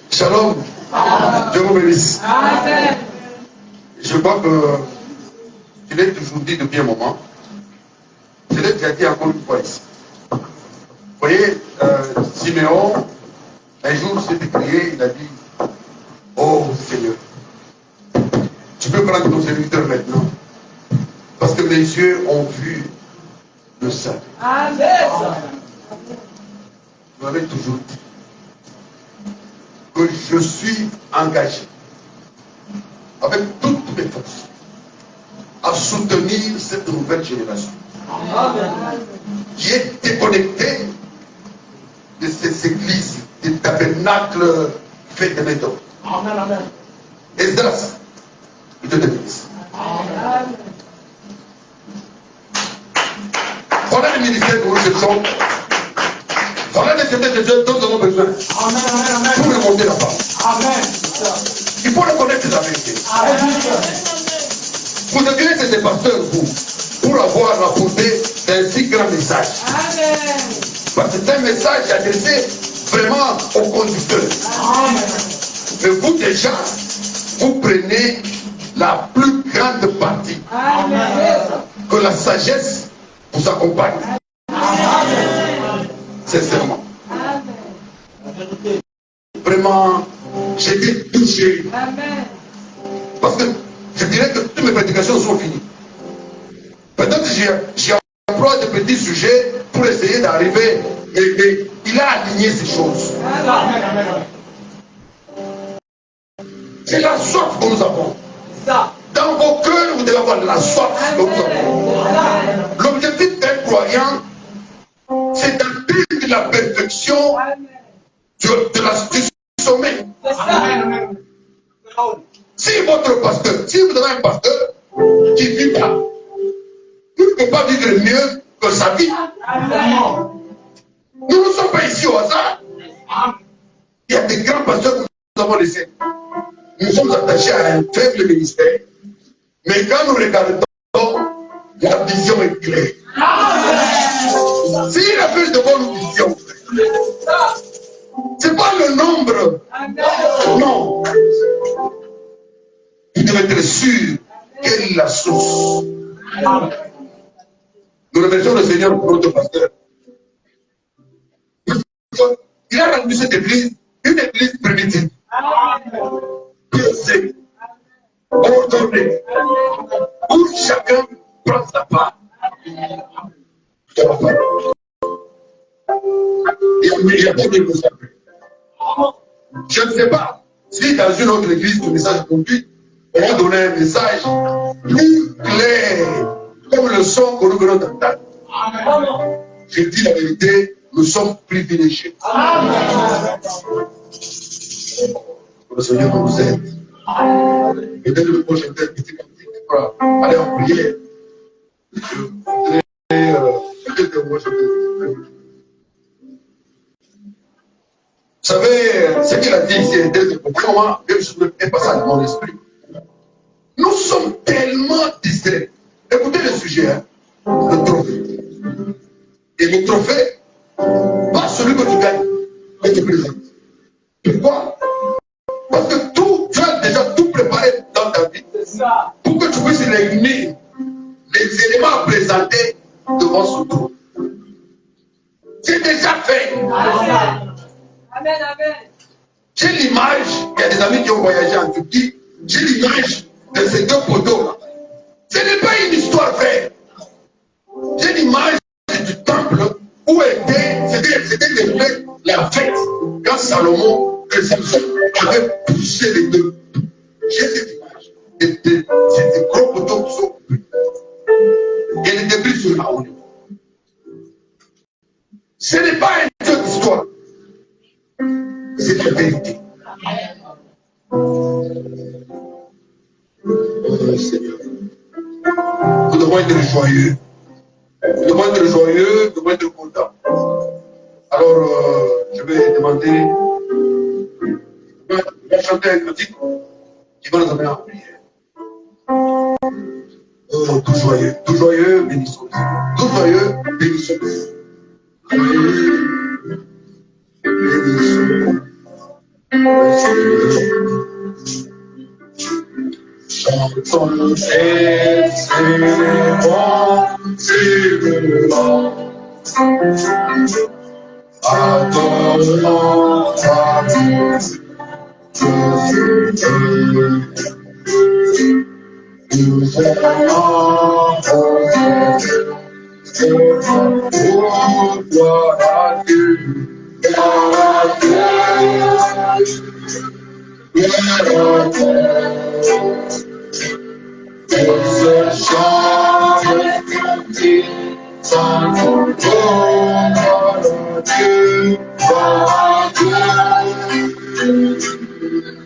C: Shalom. Dieu vous bénisse.
D: Amen.
C: Je crois que je l'ai toujours dit depuis un moment. Je l'ai déjà dit encore une fois ici. Vous voyez, Siméon, un jour s'est décrié, il a dit, oh Seigneur, tu peux prendre ton serviteur maintenant. Parce que les yeux ont vu le salut.
D: Amen.
C: Vous m'avez toujours dit que je suis engagé avec toutes mes forces à soutenir cette nouvelle génération qui est déconnectée de ces églises, des tabernacles faits de méthodes. Esdras, je te bénisse. Voilà le ministère que nous cherchons. Voilà les secrets de Dieu dont nous avons besoin pour remonter la part. Il faut reconnaître la vérité. Vous devenez ces pasteurs, vous, pour avoir rapporté un si grand message. Parce que c'est un message adressé vraiment aux conducteurs. Mais vous déjà, vous prenez la plus grande partie. Que la sagesse vous accompagne. Sincèrement. Vraiment, j'ai été touché. Parce que je dirais que toutes mes prédications sont finies. Peut-être que j'ai employé de petits sujets pour essayer d'arriver, mais il a aligné ces choses. C'est la soif que nous avons. Dans vos cœurs, vous devez avoir la soif que nous avons. L'objectif d'un croyant, c'est d'atteindre la perfection du sommet. Si votre pasteur, si vous avez un pasteur qui ne vit pas, il ne peut pas vivre mieux que sa vie. Nous ne sommes pas ici au hasard. Il y a des grands pasteurs que nous avons laissés. Nous sommes attachés à un faible ministère. Mais quand nous regardons, la vision est claire. S'il a plus de bonne vision, ce n'est pas le nombre. Non. Il devait être sûr quelle est la source. Nous remercions le Seigneur pour notre pasteur. Il a rendu cette église une église primitive. Piécée, ordonnée, où chacun prend sa part. Il y a trop de choses. Je ne sais pas si dans une autre église le message conduit, on va donner un message plus clair, comme le son que nous venons d'entendre. Je dis la vérité, nous sommes privilégiés. Le Seigneur nous aide. Peut-être le prochain petit cantique pour aller en prière. Vous savez, ce qu'il a dit ici, comment est passé dans mon esprit. Nous sommes tellement distraits. Écoutez le sujet, hein, le trophée. Et le trophée, pas seulement elle te présente. Pourquoi? Parce que tout, tu as déjà tout préparé dans ta vie pour que tu puisses réunir les éléments à présenter devant son trône. C'est déjà fait.
D: Amen, amen.
C: J'ai l'image, il y a des amis qui ont voyagé en Turquie, j'ai l'image de ces deux poteaux. Ce n'est pas une histoire vraie. J'ai l'image du temple où c'était déroulé la fête quand Salomon et Samson avaient poussé les deux. J'ai cette image. C'est des gros poteaux qui sont coupés. Il y a des débris sur la route. Ce n'est pas une seule histoire. C'est la vérité. Oh Seigneur. Nous devons être joyeux. Nous devons être joyeux, nous devons être contents. Alors, je vais demander, je vais chanter un cantique qui va nous amener en prière. Oh, tout joyeux, bénissons. Tout joyeux, bénissons. Bénissons. Chantons et célébrons, adorons ta Dieu. Nous allons pour gloire à Dieu, gloire à Dieu, gloire à Dieu. Ce chant de cantique, sans gloire à Dieu, gloire à Dieu,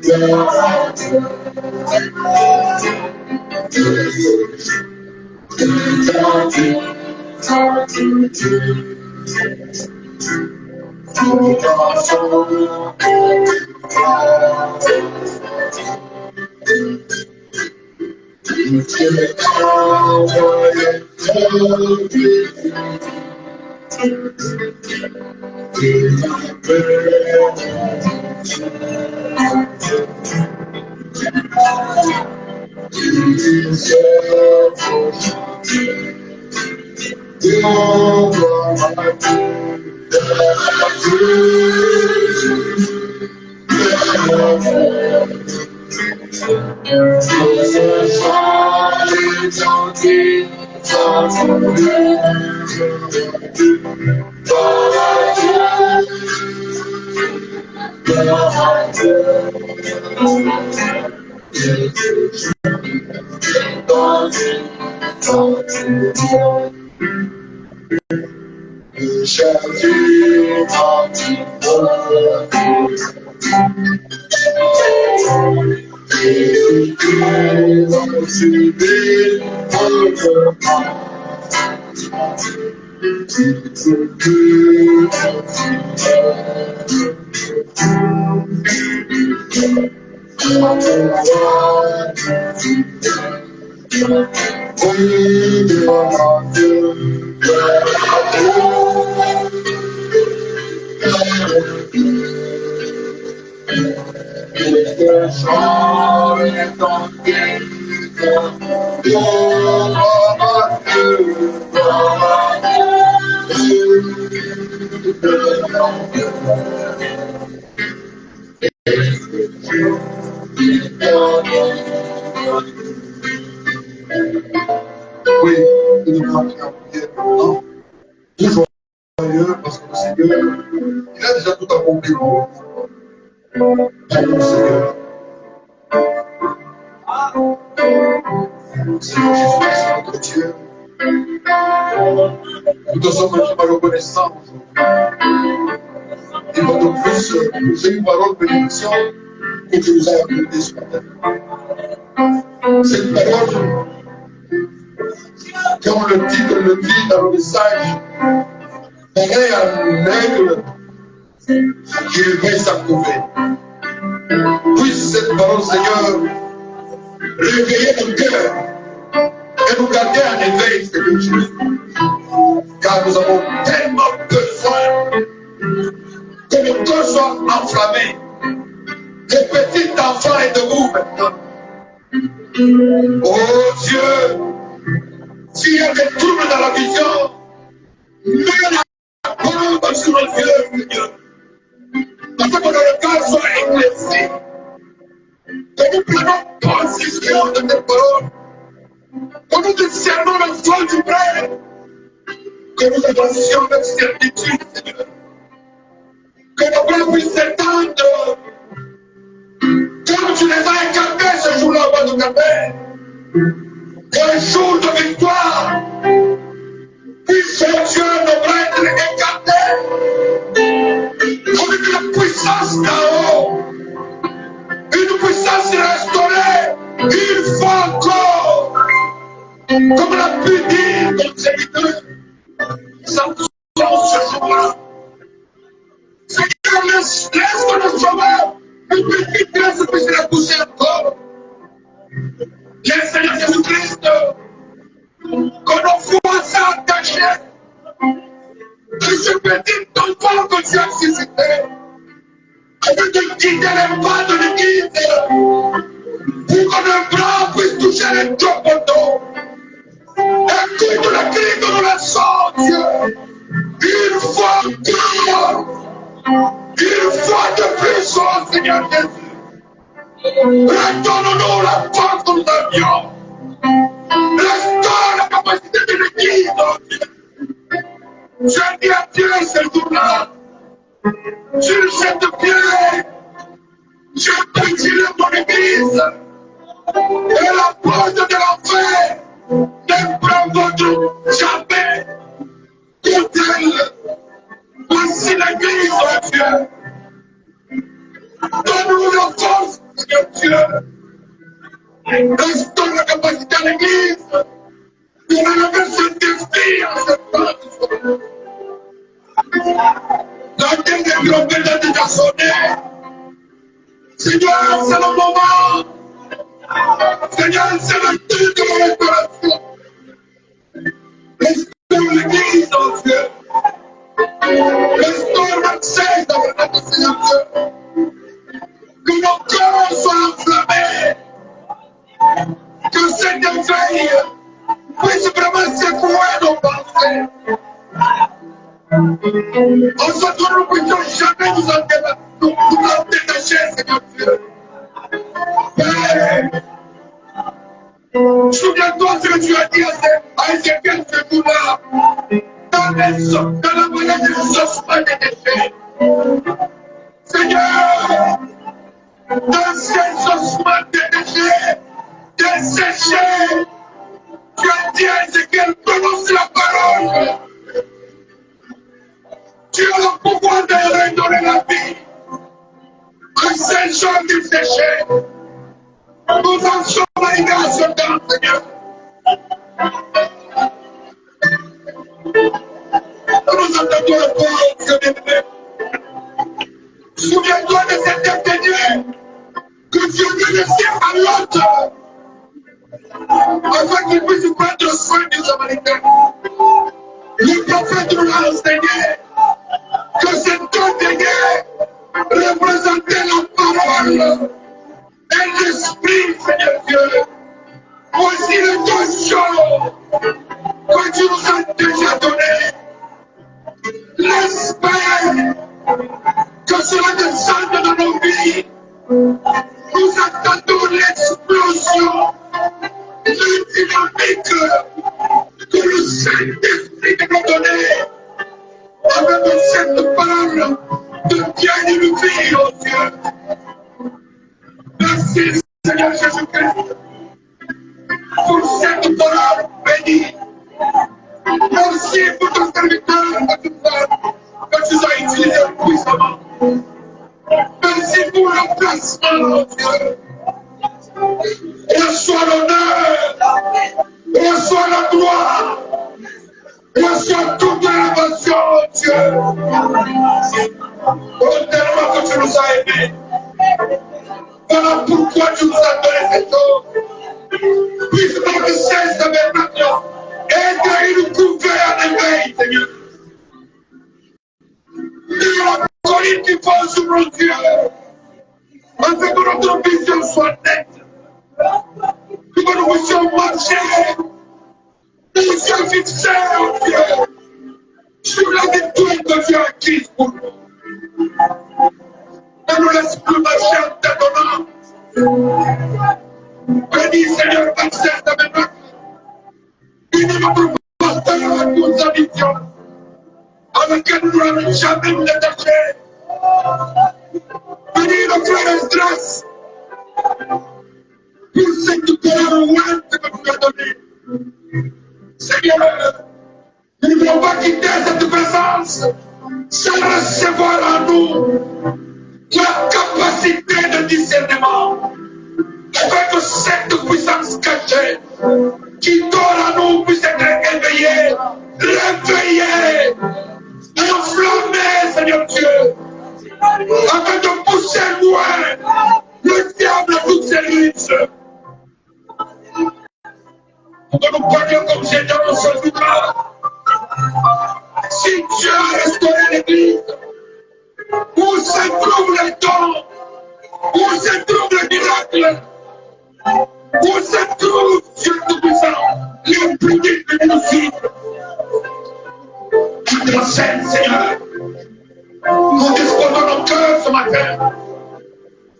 C: gloire à Dieu. Oui, nous devons prier en prière maintenant. Tout joyeux parce que le Seigneur, il a déjà tout accompli pour nous. Le Seigneur. Seigneur Jésus, c'est notre Dieu. Nous te sommes infiniment reconnaissants aujourd'hui. Et d'autant plus pour une parole de bénédiction que tu nous as accordée ce matin. Cette parole, comme le titre le dit dans le message, pareil à un aigle qui réveille sa couvée. Puisse cette parole, Seigneur, réveiller nos cœurs et nous garder en éveil, Seigneur Jésus. Car nous avons tellement besoin que nos cœurs soient maintenant. Oh Dieu, s'il y a des troubles dans la vision, mets la parole sur le Dieu, Seigneur. Afin que le cœur soit éclairci. Que nous prenons possession de tes paroles. Que nous discernons le fond du vrai. Que nous avancions avec certitude, Seigneur. Que nos bras puissent s'étendre. Comme tu les as écartés ce jour-là au bas de ta paix. Que le jour de victoire puisse, Dieu, nos bras être écartés. Avec la puissance d'en haut. Une puissance restaurée. Une fois encore. Comme l'a pu dire ton serviteur. Samson ce jour-là. Seigneur, laisse que nos sauveurs, une petite grâce puisse la toucher encore. Laisse, Seigneur Jésus-Christ, que nos foi soient attachées. Que ce petit enfant que tu as suscité, afin de quitter les pas de l'église, pour que nos bras puissent toucher les deux poteaux. Écoute le cri de nos nations, Dieu. Une fois encore. Une fois de plus, oh Seigneur Jésus, redonne-nous la force que nous avions. Restaure la capacité de l'église, oh Dieu. Je dis à Dieu ce jour-là, sur cette pierre, je bâtirai mon église, et la porte de l'enfer ne prendra jamais contre elle. Voici l'église, oh Dieu. Donne-nous la force, Seigneur Dieu. Restaure la capacité à l'église pour relever ce défi en cette phase. La dernière trompette a déjà sonné. Seigneur, c'est le moment. Seigneur, c'est le temps de la restauration. Restaure l'église, oh Dieu. Restaure l'accès dans notre Seigneur Dieu. Que nos cœurs soient enflammés. Que cette éveil puisse vraiment secouer nos pensées. En ce temps, nous ne puissions jamais nous en détacher, Seigneur Dieu. Père, souviens-toi ce que tu as dit à Ézéchiel ce jour-là. Dans la moyen du chauffement des déchets. Seigneur, dans ces ossements des déchets, desséchés, tu as dit à Ézéchiel, prononce la parole. Tu as le pouvoir de redonner la vie à ces gens desséchés. Nous en sommes arrivés à ce temps, Seigneur. Nous attendons le corps, Dieu bien-aimé. Souviens-toi de cet ingénieur que Dieu vient de faire à l'autre, afin qu'il puisse prendre soin des Samaritains. Le prophète nous a enseigné que cet ingénieur représentait la parole et l'esprit, Seigneur Dieu. Voici les deux choses que tu nous as déjà données. L'esprit que cela descende dans nos vies. Nous attendons l'explosion, la dynamique que le Saint-Esprit nous a donnée avec cette parole de bien et de vie, oh Dieu. Merci, Seigneur Jésus-Christ, pour cette parole bénie. Merci pour ton serviteur, que tu as utilisé puissamment. Merci pour le placement, oh Dieu. Reçois l'honneur, reçois la gloire, reçois toute l'élévation, oh Dieu. Oh, tellement que tu nous as aimés. Voilà pourquoi tu nous as donné ces choses. Puisse notre cesse de maintenant être une couvert en éveil, Seigneur. Et la colline qui pose sur nos yeux. afin que notre vision soit nette, que nous puissions marcher, nous puissions fixer, oh Dieu, sur la victoire que tu as acquise pour nous. Ne nous laisse plus marcher en t'étonnant. Bénis, Seigneur, par cette tabernacle. Bénis notre pasteur avec nos ambitions, avec lesquelles nous n'avons jamais nous détacher. Bénis nos frères et grâce pour cette colère que tu nous as donnée. Seigneur, nous ne voulons pas quitter cette présence sans recevoir en nous la capacité de discernement, afin que cette puissance cachée qui dort en nous puisse être éveillée, réveillée, enflammée, Seigneur Dieu, afin de pousser loin le diable à toutes ses riches. Pour que nous parlions comme j'ai dans ce livre. Si Dieu a restauré l'Église, où se trouve le don, où se trouve le miracle, où se trouve Dieu Tout-Puissant, les prodiges de nous suivre. Toute la scène, Seigneur, nous disposons nos cœurs ce matin,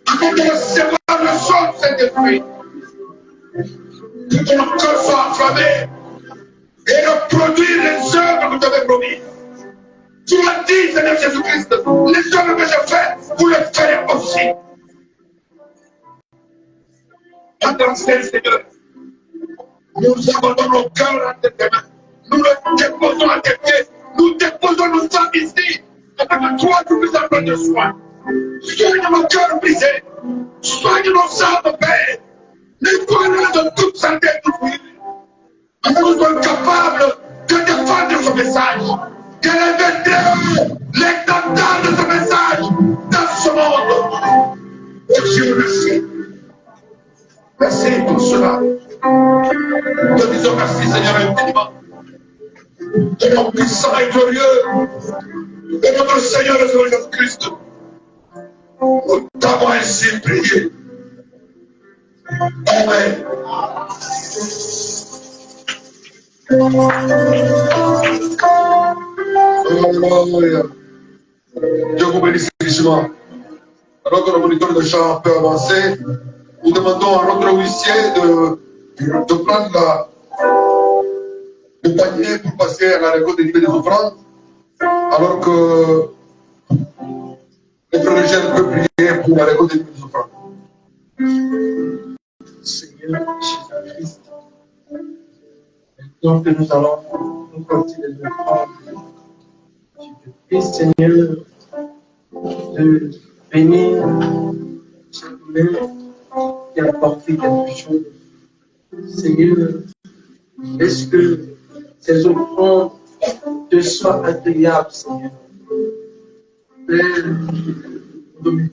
C: afin de recevoir le son de cet esprit, pour que nos cœurs soient enflammés et de produire les œuvres que tu avais promis. Tu as dit, Seigneur Jésus-Christ, les œuvres que j'ai faites, vous les faire aussi. Maintenant, Seigneur, nous abandonnons nos cœurs à tes mains. Nous le déposons à tes pieds. Nous déposons nos âmes ici. Afin que toi, tu puisses en prendre soin. Soigne nos cœurs brisés. Soigne nos âmes, Père. Nettoie-les de toute santé et toute vie. Afin que nous soyons capables de défendre ce message. D'élever l'étendard de ce message dans ce monde. Dieu merci. Merci pour cela. Nous te disons merci, Seigneur, infiniment. De ton puissant et glorieux, de notre Seigneur Jésus-Christ. Nous t'avons ainsi prié. Amen. Alléluia. Dieu vous bénisse richement. Alors que le moniteur de chant peut avancer, nous demandons à notre huissier de prendre le panier pour passer à la récolte des offrandes, alors que les frères légers peuvent prier pour la récolte des offrandes.
E: Seigneur Jésus-Christ, maintenant que nous allons nous continuer de prendre, je te prie, Seigneur, de bénir ce main qui a apporté quelque chose. Seigneur, est-ce que ces offrandes te soient agréables, Seigneur? Père, nous te